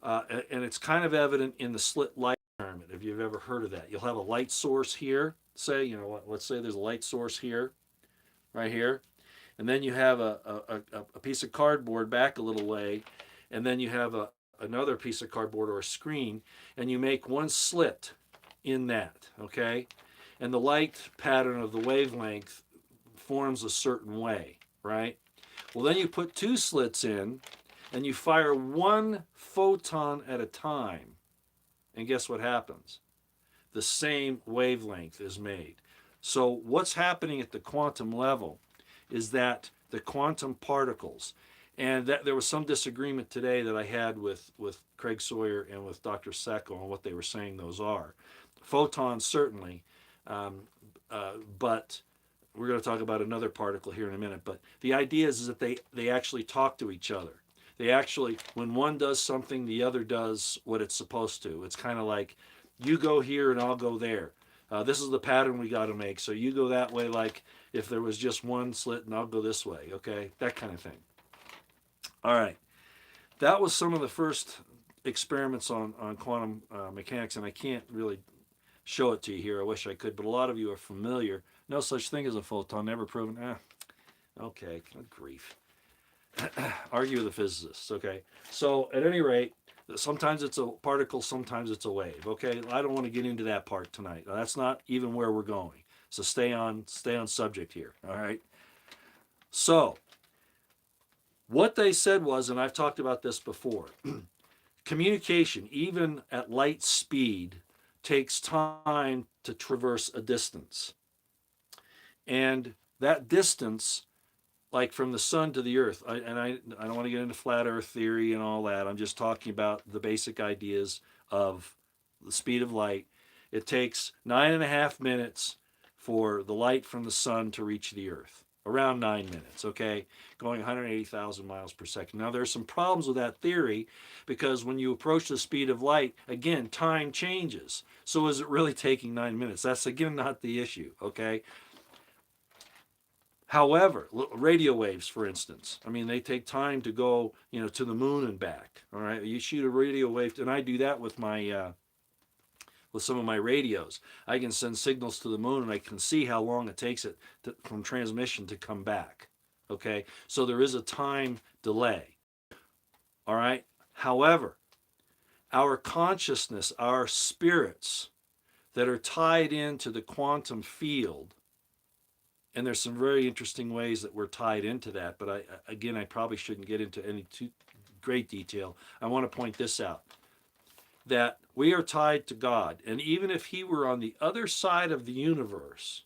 and it's kind of evident in the slit light experiment, if you've ever heard of that. You'll have a light source here. Let's say there's a light source here, right here. And then you have a piece of cardboard back a little way, and then you have another piece of cardboard or a screen, and you make one slit in that, okay? And the light pattern of the wavelength forms a certain way, right? Well, then you put two slits in, and you fire one photon at a time, and guess what happens? The same wavelength is made. So what's happening at the quantum level is that the quantum particles, and that there was some disagreement today that I had with Craig Sawyer and with Dr. Sacco on what they were saying those are. Photons, certainly, but we're going to talk about another particle here in a minute. But the idea is that they actually talk to each other. They actually, when one does something, the other does what it's supposed to. It's kind of like, you go here and I'll go there. This is the pattern we got to make. So you go that way, like if there was just one slit, and I'll go this way, okay? That kind of thing. All right. That was some of the first experiments on quantum mechanics, and I can't really show it to you here. I wish I could, but a lot of you are familiar. No such thing as a photon, never proven. Okay, good grief. Argue with the physicists, okay? So at any rate, sometimes it's a particle, sometimes it's a wave, okay? I don't want to get into that part tonight. That's not even where we're going. So stay on subject here, all right? So what they said was, and I've talked about this before, communication, even at light speed, takes time to traverse a distance. And that distance, like from the sun to the earth, I don't want to get into flat earth theory and all that. I'm just talking about the basic ideas of the speed of light. It takes 9.5 minutes for the light from the sun to reach the earth. Around 9 minutes, okay? Going 180,000 miles per second. Now, there's some problems with that theory because when you approach the speed of light, again, time changes. So is it really taking 9 minutes? That's, again, not the issue, okay? However, radio waves, for instance, I mean, they take time to go, to the moon and back, all right? You shoot a radio wave, and I do that with my... with some of my radios. I can send signals to the moon and I can see how long it takes it from transmission to come back. Okay? So there is a time delay. All right? However, our consciousness, our spirits that are tied into the quantum field, and there's some very interesting ways that we're tied into that, but I probably shouldn't get into any too great detail. I want to point this out. That we are tied to God. And even if he were on the other side of the universe,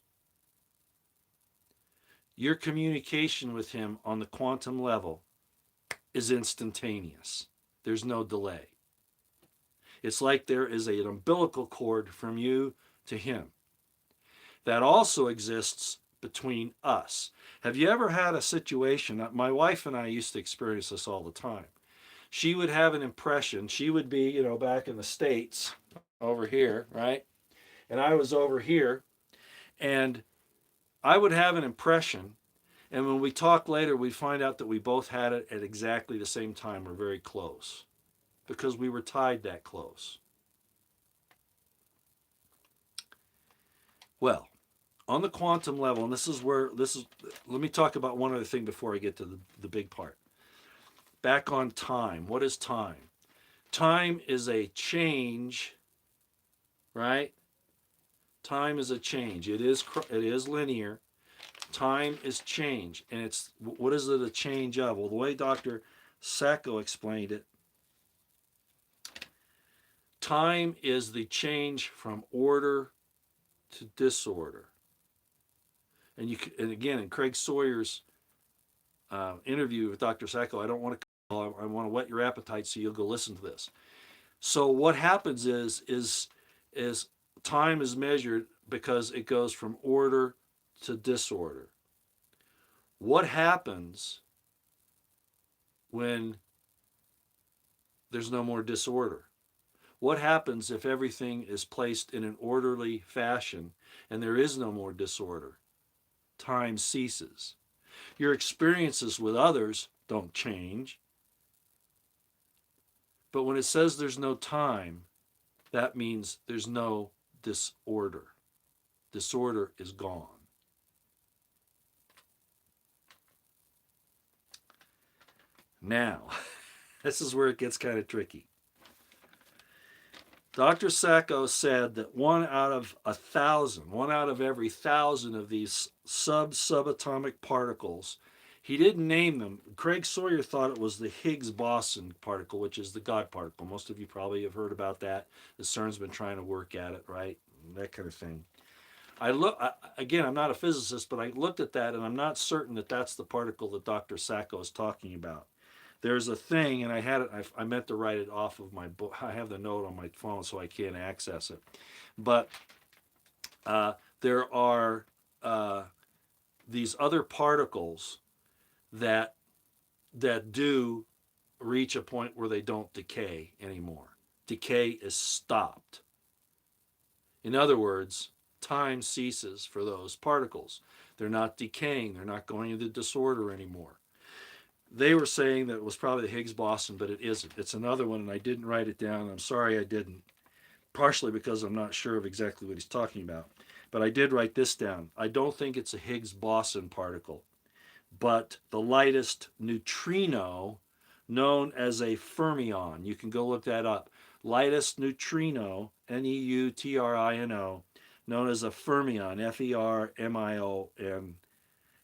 your communication with him on the quantum level is instantaneous. There's no delay. It's like there is an umbilical cord from you to him. That also exists between us. Have you ever had a situation, my wife and I used to experience this all the time. she would have an impression. She would be, back in the States over here, right? And I was over here, and I would have an impression. And when we talk later, we find out that we both had it at exactly the same time or very close because we were tied that close. Well, on the quantum level, and let me talk about one other thing before I get to the big part. Back on time. What is time? Time is a change, right? Time is a change. It is linear. Time is change, and what is it a change of? Well, the way Dr. Sacco explained it, time is the change from order to disorder. And again, in Craig Sawyer's interview with Dr. Sacco, I don't want to. I want to whet your appetite, so you'll go listen to this. So what happens is time is measured because it goes from order to disorder. What happens when there's no more disorder? What happens if everything is placed in an orderly fashion and there is no more disorder? Time ceases. Your experiences with others don't change. But when it says there's no time, that means there's no disorder. Disorder is gone. Now, this is where it gets kind of tricky. Dr. Sacco said that 1 out of every 1,000 of these subatomic particles, he didn't name them. Craig Sawyer thought it was the Higgs boson particle, which is the God particle. Most of you probably have heard about that. The CERN's been trying to work at it, right? That kind of thing. Again, I'm not a physicist, but I looked at that, and I'm not certain that that's the particle that Dr. Sacco is talking about. There's a thing, and I meant to write it off of my book. I have the note on my phone, so I can't access it. But there are these other particles that do reach a point where they don't decay anymore. Decay is stopped. In other words, time ceases for those particles. They're not decaying. They're not going into disorder anymore. They were saying that it was probably the Higgs boson, but it isn't. It's another one, and I didn't write it down. I'm sorry I didn't, partially because I'm not sure of exactly what he's talking about. But I did write this down. I don't think it's a Higgs boson particle, but the lightest neutrino known as a fermion. You can go look that up. Lightest neutrino, Neutrino, known as a fermion, Fermion,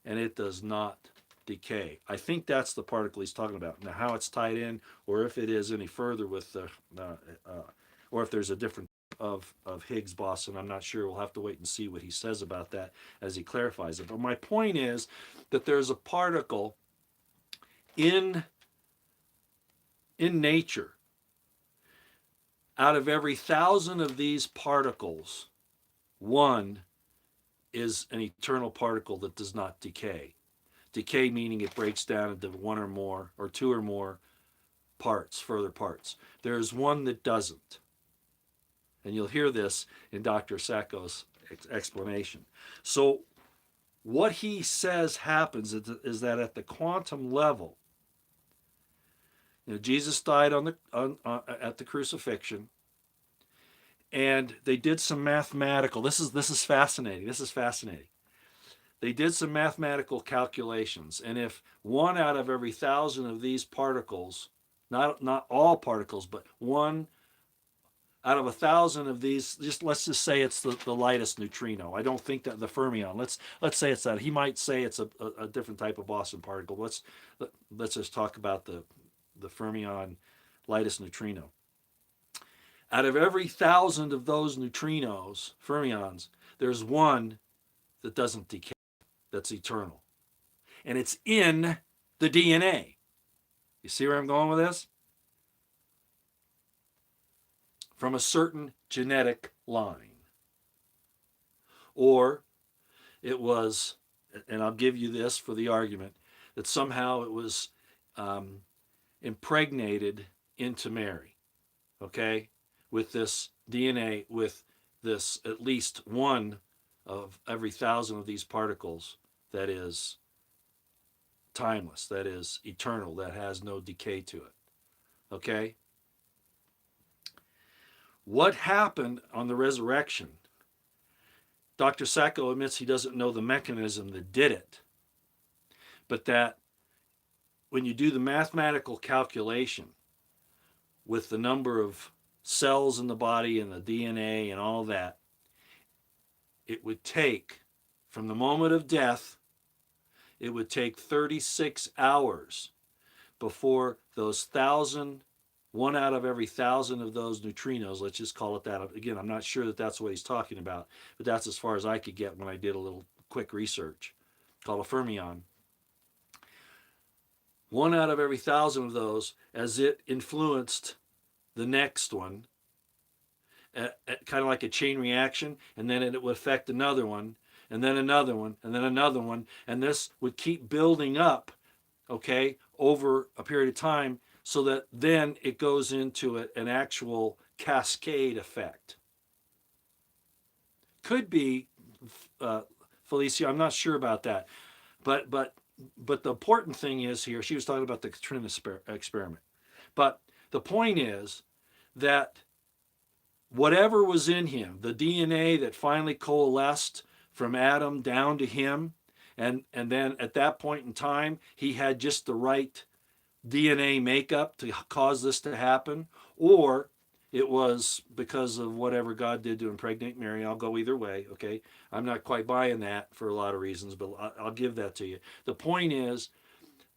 and it does not decay. I think that's the particle he's talking about. Now, how it's tied in, or if it is any further with or if there's a different of Higgs boson, I'm not sure. We'll have to wait and see what he says about that as he clarifies it. But my point is that there's a particle in nature. Out of every 1,000 of these particles, one is an eternal particle that does not decay. Decay meaning it breaks down into one or more, or two or more parts, further parts. There's one that doesn't. And you'll hear this in Dr. Sacco's explanation. So what he says happens is that at the quantum level, Jesus died at the crucifixion, and they did some mathematical. This is fascinating. This is fascinating. They did some mathematical calculations, and if 1 out of every 1,000 of these particles, not all particles, but 1 out of 1,000 of these, let's just say it's the lightest neutrino. I don't think that the fermion. Let's say it's that. He might say it's a different type of boson particle. Let's just talk about the fermion, lightest neutrino. Out of every 1,000 of those neutrinos, fermions, there's one that doesn't decay. That's eternal. And it's in the DNA. You see where I'm going with this? From a certain genetic line. Or it was, and I'll give you this for the argument, that somehow it was impregnated into Mary, okay, with this DNA, with this at least one of every 1,000 of these particles that is timeless, that is eternal, that has no decay to it, okay? What happened on the resurrection? Dr. Sacco admits he doesn't know the mechanism that did it, but that when you do the mathematical calculation with the number of cells in the body and the DNA and all that, it would take, from the moment of death, it would take 36 hours before those 1,000, one out of every 1,000 of those neutrinos, let's just call it that. Again, I'm not sure that that's what he's talking about, but that's as far as I could get when I did a little quick research, called a fermion. One out of every 1,000 of those, as it influenced the next one, kind of like a chain reaction, and then it would affect another one, and then another one, and then another one, and this would keep building up, okay, over a period of time, so that then it goes into an actual cascade effect. Could be, Felicia, I'm not sure about that, but the important thing is here, she was talking about the Katrina experiment, but the point is that whatever was in him, the DNA that finally coalesced from Adam down to him, and then at that point in time, he had just the right DNA makeup to cause this to happen, or it was because of whatever God did to impregnate Mary. I'll go either way, okay? I'm not quite buying that for a lot of reasons, but I'll give that to you. The point is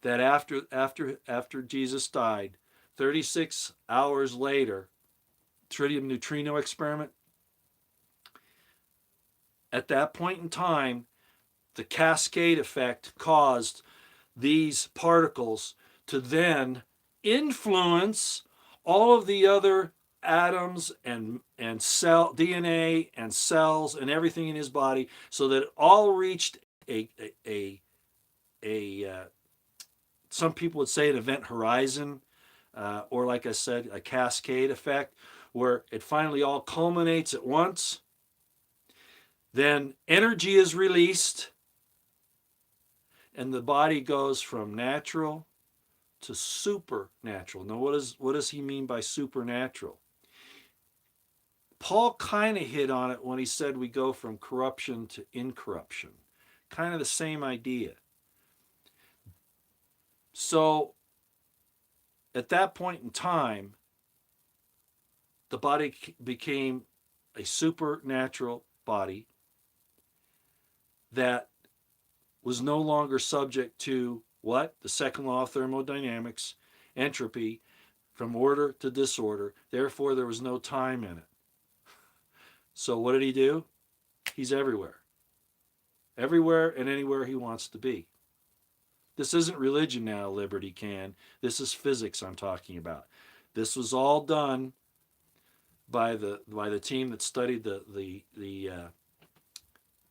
that after Jesus died, 36 hours later, tritium neutrino experiment, at that point in time, the cascade effect caused these particles to then influence all of the other atoms and cell DNA and cells and everything in his body, so that it all reached a some people would say an event horizon, or like I said, a cascade effect, where it finally all culminates at once. Then energy is released, and the body goes from natural to supernatural. Now, what does he mean by supernatural? Paul kind of hit on it when he said we go from corruption to incorruption. Kind of the same idea. So, at that point in time, the body became a supernatural body that was no longer subject to what? The second law of thermodynamics, entropy, from order to disorder. Therefore, there was no time in it. So what did he do? He's everywhere. Everywhere and anywhere he wants to be. This isn't religion now, Liberty Can. This is physics I'm talking about. This was all done by the team that studied the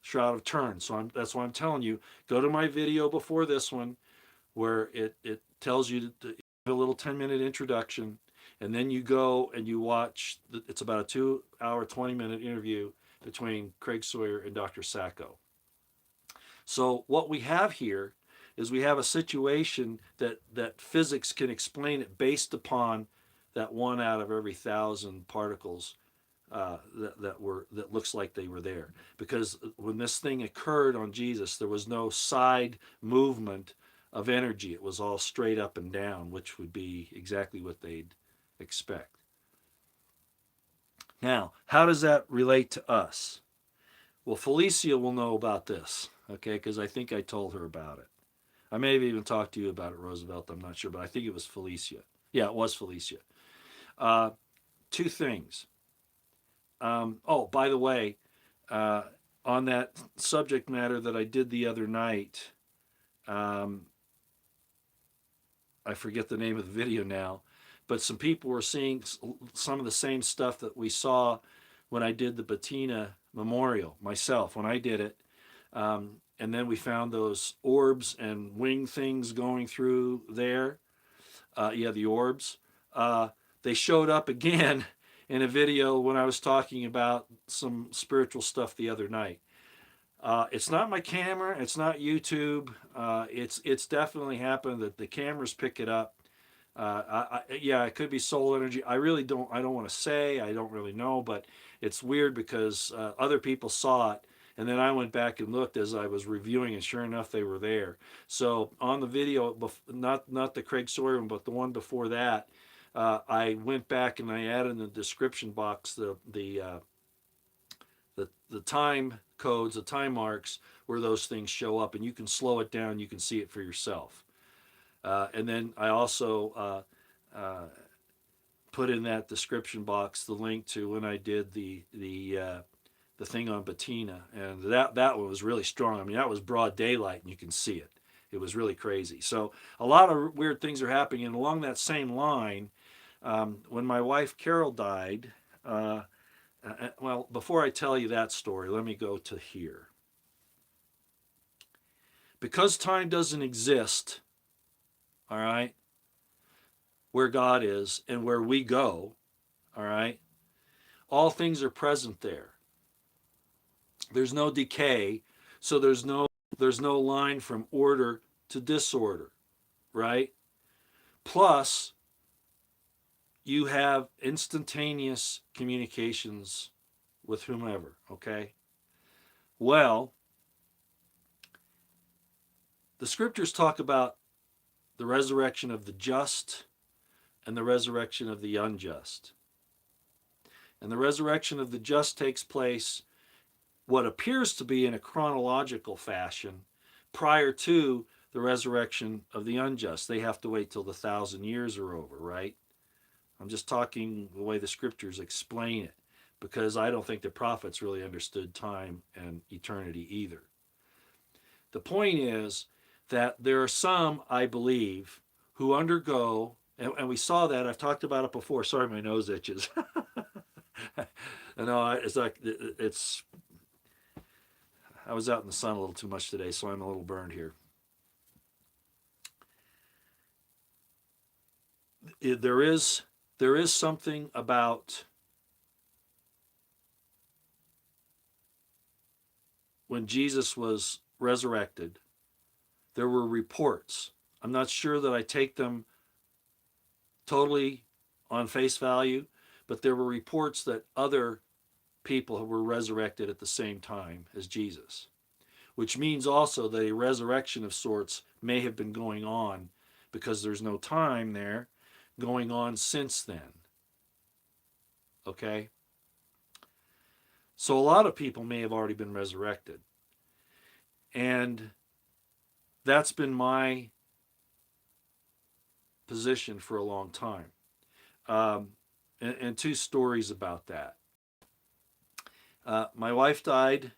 Shroud of Turin. So that's why I'm telling you, go to my video before this one, where it tells you to a little 10-minute introduction, and then you go and you watch. It's about a 2-hour, 20-minute interview between Craig Sawyer and Dr. Sacco. So what we have here is we have a situation that physics can explain it based upon that one out of every 1,000 particles that looks like they were there. Because when this thing occurred on Jesus, there was no side movement of energy. It was all straight up and down, which would be exactly what they'd expect. Now, how does that relate to us? Well, Felicia will know about this, okay, because I think I told her about it. I may have even talked to you about it, Roosevelt. I'm not sure, but I think it was Felicia. Yeah, it was Felicia. Two things. Oh, by the way, on that subject matter that I did the other night, I forget the name of the video now, but some people were seeing some of the same stuff that we saw when I did the Bettina Memorial myself, when I did it. And then we found those orbs and wing things going through there. Yeah, the orbs. Uh, they showed up again in a video when I was talking about some spiritual stuff the other night. It's not my camera. It's not YouTube. It's definitely happened that the cameras pick it up. Yeah, it could be soul energy. I don't want to say. I don't really know, but it's weird because other people saw it, and then I went back and looked as I was reviewing, and sure enough, they were there. So on the video, not the Craig Sawyer one, but the one before that, I went back and I added in the description box the time codes, the time marks where those things show up, and you can slow it down. You can see it for yourself. And then I also put in that description box the link to when I did the thing on Bettina, and that one was really strong. I mean, that was broad daylight, and you can see it. It was really crazy. So a lot of weird things are happening, and along that same line, when my wife Carol died. Well, before I tell you that story, let me go to here. Because time doesn't exist, all right, where God is and where we go, all right, all things are present there. There's no decay, so there's no line from order to disorder, right? Plus, you have instantaneous communications with whomever, okay? Well, the scriptures talk about the resurrection of the just and the resurrection of the unjust. And the resurrection of the just takes place what appears to be in a chronological fashion prior to the resurrection of the unjust. They have to wait till the 1,000 years are over, right? I'm just talking the way the scriptures explain it, because I don't think the prophets really understood time and eternity either. The point is that there are some, I believe, who undergo, and we saw that, I've talked about it before. Sorry, my nose itches. No, it's like, I was out in the sun a little too much today, so I'm a little burned here. There is something about when Jesus was resurrected, there were reports. I'm not sure that I take them totally on face value, but there were reports that other people were resurrected at the same time as Jesus, which means also that a resurrection of sorts may have been going on, because there's no time there, going on since then. Okay? So a lot of people may have already been resurrected. And that's been my position for a long time. And two stories about that. My wife died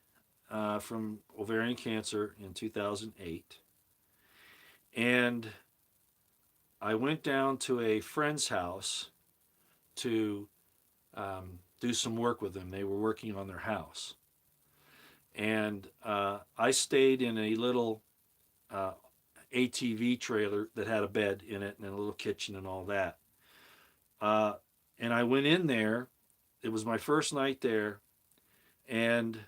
from ovarian cancer in 2008. And I went down to a friend's house to do some work with them. They were working on their house. And I stayed in a little ATV trailer that had a bed in it and a little kitchen and all that. And I went in there. It was my first night there. And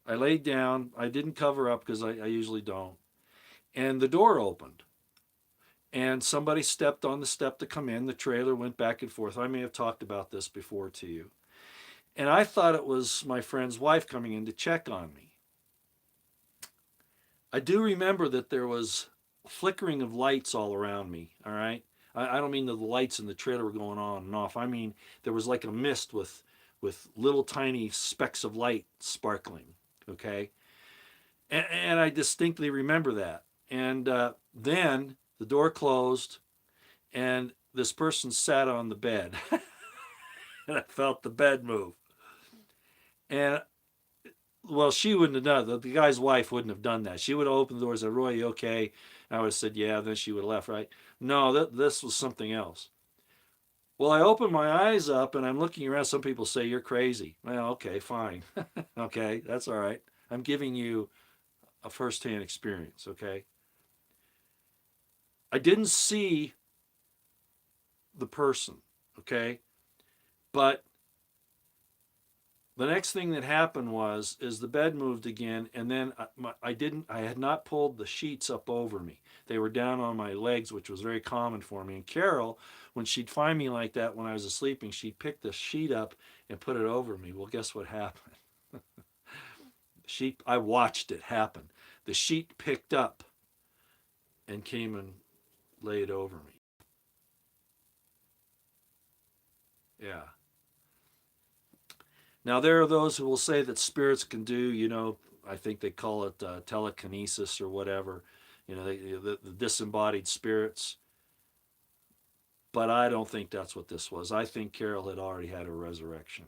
I laid down. I didn't cover up because I usually don't. And the door opened. And somebody stepped on the step to come in. The trailer went back and forth. I may have talked about this before to you. And I thought it was my friend's wife coming in to check on me. I do remember that there was flickering of lights all around me, all right? I don't mean that the lights in the trailer were going on and off. I mean there was like a mist with little tiny specks of light sparkling, okay? And I distinctly remember that. And then the door closed, and this person sat on the bed. And I felt the bed move. And, well, she wouldn't have done it. The guy's wife wouldn't have done that. She would have opened the door and said, "Roy, you okay?" And I would have said, "Yeah." Then she would have left, right? No, this was something else. Well, I opened my eyes up, and I'm looking around. Some people say, "You're crazy." Well, okay, fine. Okay, that's all right. I'm giving you a firsthand experience, okay? I didn't see the person, okay? But the next thing that happened is the bed moved again, and then I had not pulled the sheets up over me. They were down on my legs, which was very common for me. And Carol, when she'd find me like that when I was sleeping, she'd pick the sheet up and put it over me. Well, guess what happened? I watched it happen. The sheet picked up and came and laid over me. Yeah. Now, there are those who will say that spirits can do, I think they call it telekinesis or whatever, the disembodied spirits. But I don't think that's what this was. I think Carol had already had a resurrection.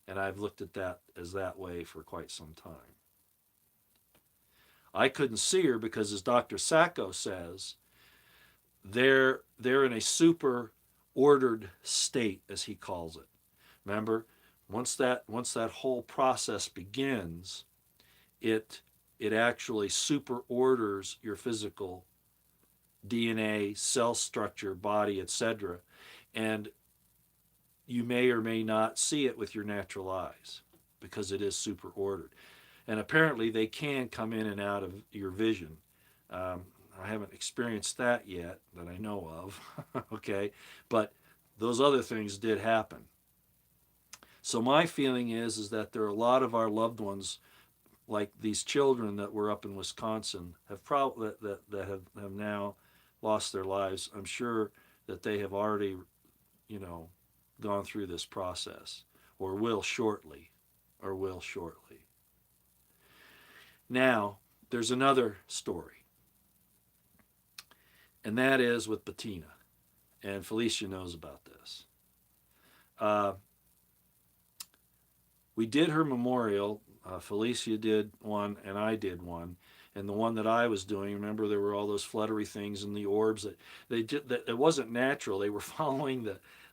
And I've looked at that as that way for quite some time. I couldn't see her because, as Dr. Sacco says, they're in a super ordered state, as he calls it. Remember, once that whole process begins, it actually super orders your physical DNA, cell structure, body, etc. And you may or may not see it with your natural eyes because it is super ordered. And apparently they can come in and out of your vision. I haven't experienced that yet that I know of, okay? But those other things did happen. So my feeling is that there are a lot of our loved ones, like these children that were up in Wisconsin, that have now lost their lives. I'm sure that they have already, gone through this process, or will shortly. Now, there's another story, and that is with Bettina, and Felicia knows about this. We did her memorial. Felicia did one, and I did one. And the one that I was doing, remember, there were all those fluttery things and the orbs that it wasn't natural. They were following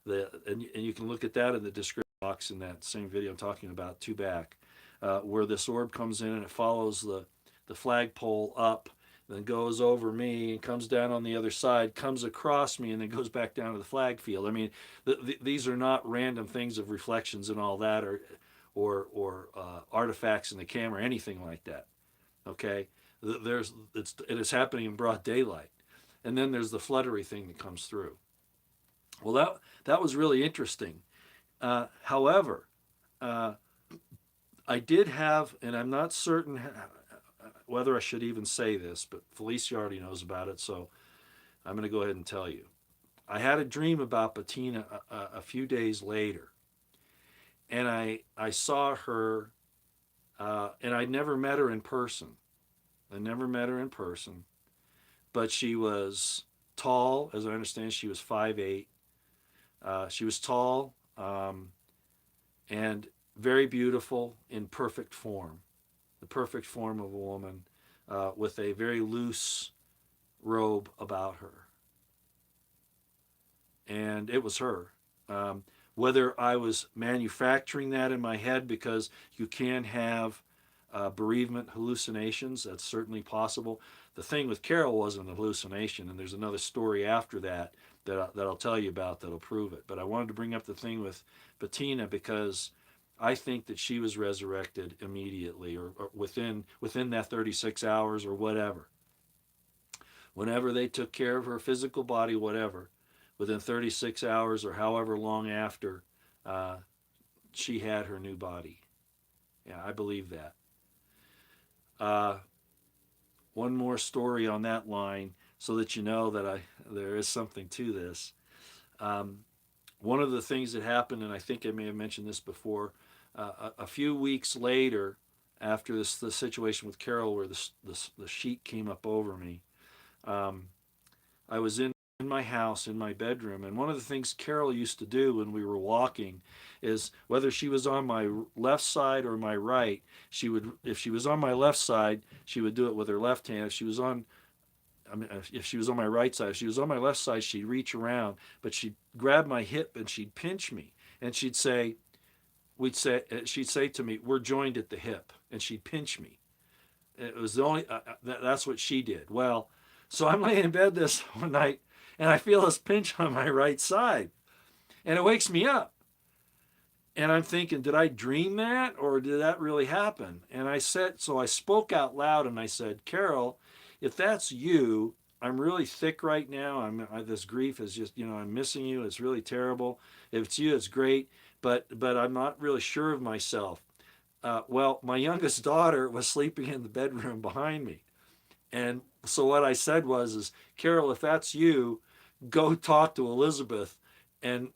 and you can look at that in the description box in that same video I'm talking about, two back, where this orb comes in and it follows the flagpole up, then goes over me and comes down on the other side, comes across me, and then goes back down to the flag field. I mean, these are not random things of reflections and all that, or artifacts in the camera, anything like that. Okay, it is happening in broad daylight, and then there's the fluttery thing that comes through. Well, that was really interesting. However, I did have, and I'm not certain whether I should even say this, but Felicia already knows about it, so I'm going to go ahead and tell you. I had a dream about Bettina a few days later, and I saw her, and I'd never met her in person. But she was tall, as I understand. She was 5'8". She was tall, and very beautiful, in perfect form, the perfect form of a woman, with a very loose robe about her. And it was her. Whether I was manufacturing that in my head, because you can have bereavement hallucinations, that's certainly possible. The thing with Carol wasn't a hallucination, and there's another story after that I'll tell you about that'll prove it. But I wanted to bring up the thing with Bettina because I think that she was resurrected immediately, or within that 36 hours or whatever. Whenever they took care of her physical body, whatever, within 36 hours or however long after, she had her new body. Yeah, I believe that. One more story on that line, so that you know that there is something to this. One of the things that happened, and I think I may have mentioned this before, a few weeks later, after the situation with Carol, where the sheet came up over me, I was in my house, in my bedroom, and one of the things Carol used to do when we were walking is, whether she was on my left side or my right, if she was on my left side, she would do it with her left hand. If she was on my right side, if she was on my left side, she'd reach around, but she'd grab my hip and she'd pinch me, and she'd say to me, "We're joined at the hip," and she'd pinch me. It was the only that's what she did. Well, so I'm laying in bed this one night, and I feel this pinch on my right side, and it wakes me up. And I'm thinking, did I dream that or did that really happen? And so I spoke out loud and I said, Carol, if that's you, I'm really thick right now. This grief is just, I'm missing you. It's really terrible. If it's you, it's great, but I'm not really sure of myself. Well, my youngest daughter was sleeping in the bedroom behind me. And so what I said is, Carol, if that's you, go talk to Elizabeth and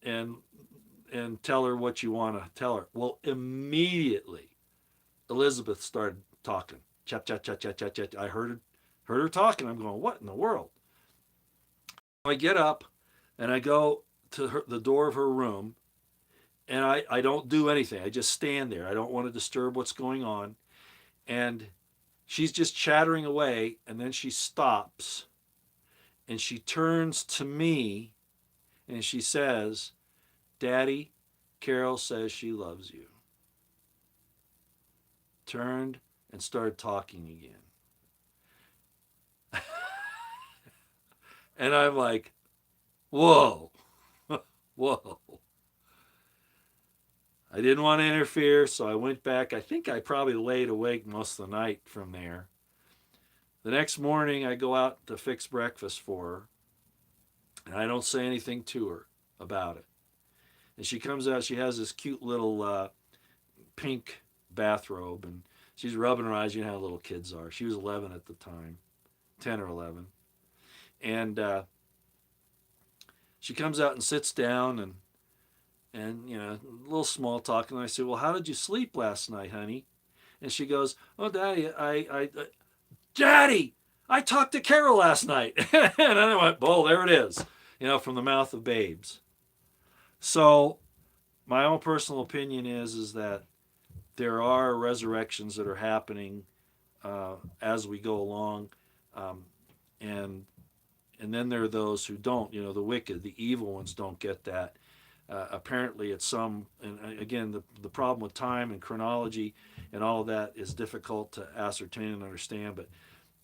tell her what you want to tell her. Well, immediately Elizabeth started talking. Chat, chat, chat, chat, chat, chat. I heard her talking. I'm going, what in the world? I get up and I go to the door of her room, and I don't do anything. I just stand there. I don't want to disturb what's going on. And she's just chattering away, and then she stops and she turns to me and she says, Daddy, Carol says she loves you. Turned and started talking again. And I'm like, whoa, whoa. I didn't want to interfere, so I went back. I think I probably laid awake most of the night from there. The next morning, I go out to fix breakfast for her, and I don't say anything to her about it. And she comes out, she has this cute little pink bathrobe, and she's rubbing her eyes. You know how little kids are. She was 11 at the time, 10 or 11. And she comes out and sits down, and a little small talk. And I say, well, how did you sleep last night, honey? And she goes, oh, Daddy, Daddy, I talked to Carol last night. And then I went, oh, there it is, from the mouth of babes. So my own personal opinion is that there are resurrections that are happening as we go along, and then there are those who don't. The wicked, the evil ones don't get that. Apparently, it's and again, the problem with time and chronology and all of that is difficult to ascertain and understand. But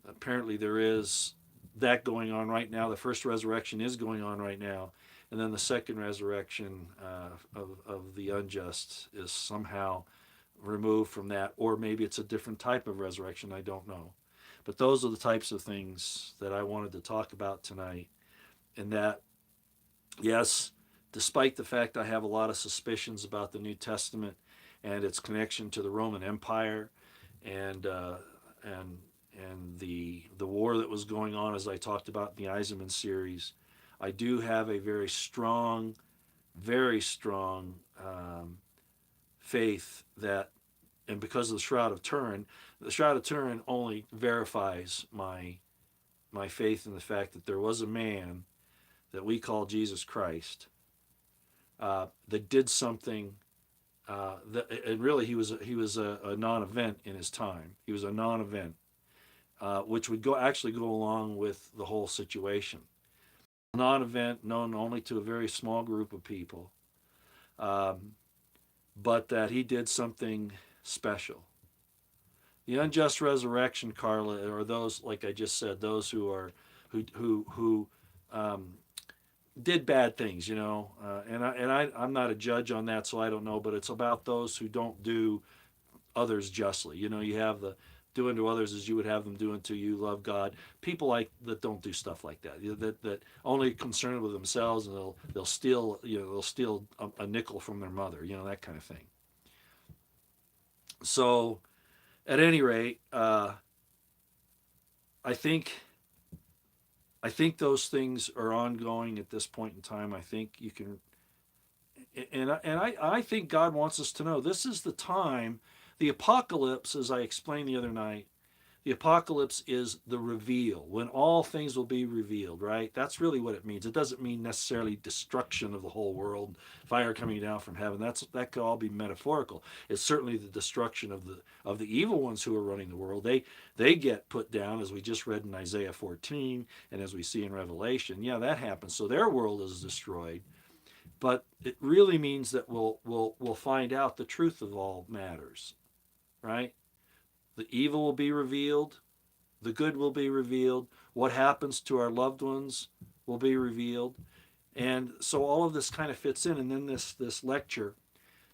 apparently, there is that going on right now. The first resurrection is going on right now, and then the second resurrection of the unjust is somehow removed from that, or maybe it's a different type of resurrection. I don't know. But those are the types of things that I wanted to talk about tonight. And that, yes, despite the fact I have a lot of suspicions about the New Testament and its connection to the Roman Empire and the war that was going on, as I talked about in the Eisenman series, I do have a very strong faith that, and because of the Shroud of Turin only verifies my faith in the fact that there was a man that we call Jesus Christ that did something and really he was a non-event in his time. He was a non-event, which would go along with the whole situation. Non-event known only to a very small group of people, but that he did something special. The unjust resurrection, Carla, are those, like I just said, those who did bad things, I'm not a judge on that, so I don't know. But it's about those who don't do others justly. You have the do unto others as you would have them do unto you. Love God. People that don't do stuff like that. That only concerned with themselves, and they'll steal. They'll steal a nickel from their mother. That kind of thing. So, at any rate, I think those things are ongoing at this point in time. I think you can, and I think God wants us to know this is the time. The apocalypse, as I explained the other night, the apocalypse is the reveal, when all things will be revealed, right? That's really what it means. It doesn't mean necessarily destruction of the whole world, fire coming down from heaven. That could all be metaphorical. It's certainly the destruction of the evil ones who are running the world. They get put down, as we just read in Isaiah 14 and as we see in Revelation. Yeah, that happens. So their world is destroyed. But it really means that we'll find out the truth of all matters, right? The evil will be revealed. The good will be revealed. What happens to our loved ones will be revealed. And so all of this kind of fits in. And then this lecture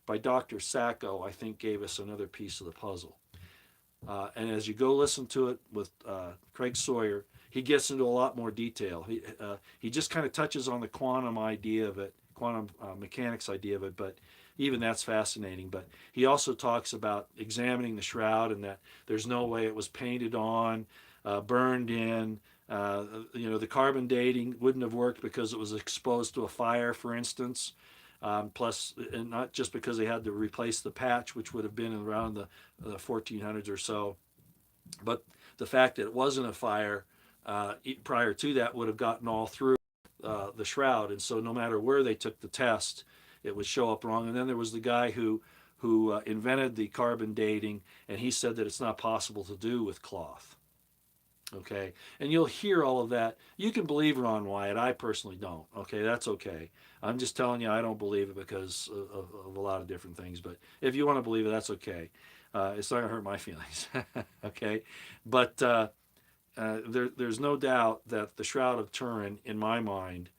by Dr. Sacco, I think, gave us another piece of the puzzle. And as you go listen to it with Craig Sawyer, he gets into a lot more detail. He just kind of touches on the quantum idea of it, quantum mechanics idea of it, but even that's fascinating. But he also talks about examining the shroud and that there's no way it was painted on, burned in. The carbon dating wouldn't have worked because it was exposed to a fire, for instance. Plus, and not just because they had to replace the patch, which would have been around the 1400s or so, but the fact that it wasn't a fire prior to that would have gotten all through the shroud. And so no matter where they took the test, it would show up wrong. And then there was the guy who invented the carbon dating, and he said that it's not possible to do with cloth. Okay, and you'll hear all of that. You can believe Ron Wyatt. I personally don't. Okay, that's okay. I'm just telling you I don't believe it because of a lot of different things. But if you want to believe it, that's okay. It's not going to hurt my feelings. Okay, but there's no doubt that the Shroud of Turin, in my mind,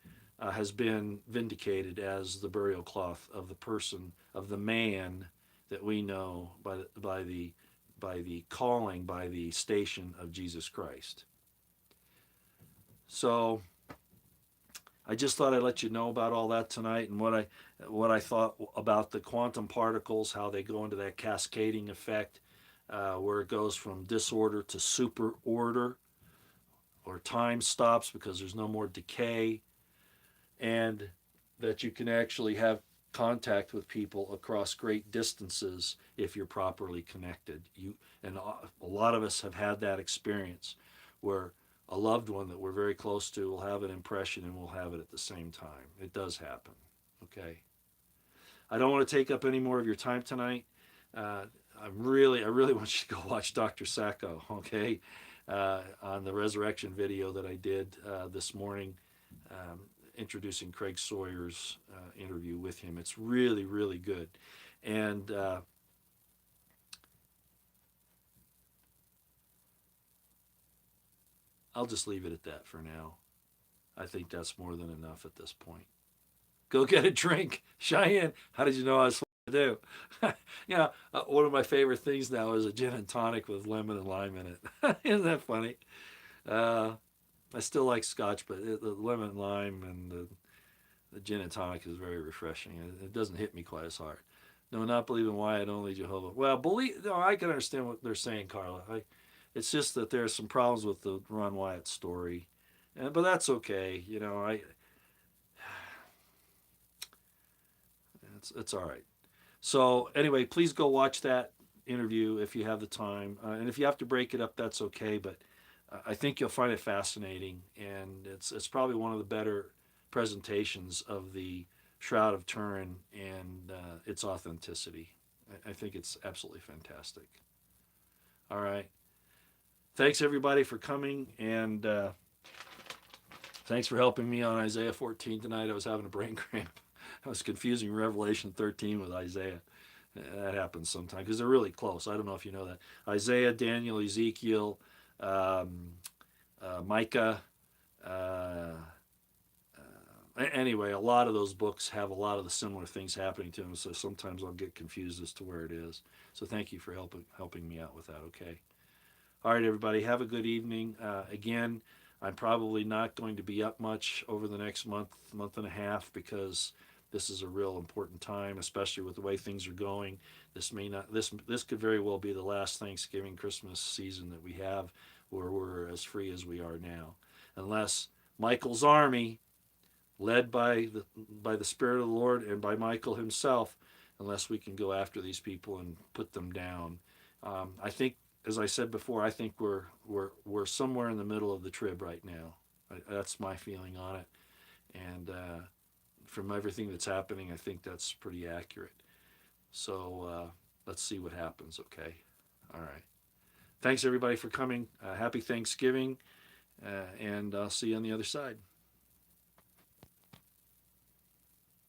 has been vindicated as the burial cloth of the person, of the man that we know by the calling, by the station of Jesus Christ. So I just thought I'd let you know about all that tonight and what I thought about the quantum particles, how they go into that cascading effect, where it goes from disorder to super order, or time stops because there's no more decay, and that you can actually have contact with people across great distances if you're properly connected. And a lot of us have had that experience where a loved one that we're very close to will have an impression and we'll have it at the same time. It does happen. Okay. I don't want to take up any more of your time tonight. I really want you to go watch Dr. Sacco. Okay, on the resurrection video that I did this morning. Introducing Craig Sawyer's interview with him. It's really, really good. And I'll just leave it at that for now. I think that's more than enough at this point. Go get a drink. Cheyenne, how did you know I was to do? One of my favorite things now is a gin and tonic with lemon and lime in it. Isn't that funny? I still like scotch, but the lemon and lime and the gin and tonic is very refreshing. It doesn't hit me quite as hard. No, not believing Wyatt, only Jehovah. Well, no, I can understand what they're saying, Carla. It's just that there's some problems with the Ron Wyatt story, but that's okay. It's all right. So anyway, please go watch that interview if you have the time, and if you have to break it up, that's okay. But I think you'll find it fascinating, and it's probably one of the better presentations of the Shroud of Turin and its authenticity. I think it's absolutely fantastic. All right. Thanks, everybody, for coming, and thanks for helping me on Isaiah 14 tonight. I was having a brain cramp. I was confusing Revelation 13 with Isaiah. That happens sometimes because they're really close. I don't know if you know that. Isaiah, Daniel, Ezekiel, Micah, anyway, a lot of those books have a lot of the similar things happening to them, so sometimes I'll get confused as to where it is. So thank you for helping me out with that. Okay. All right, everybody, have a good evening. Again, I'm probably not going to be up much over the next month and a half, because this is a real important time, especially with the way things are going. This could very well be the last Thanksgiving, Christmas season that we have, where we're as free as we are now, unless Michael's army, led by the Spirit of the Lord and by Michael himself, unless we can go after these people and put them down. I think, as I said before, I think we're somewhere in the middle of the trib right now. That's my feeling on it, and from everything that's happening, I think that's pretty accurate. So let's see what happens. Okay, all right. Thanks everybody for coming. Happy Thanksgiving, and I'll see you on the other side.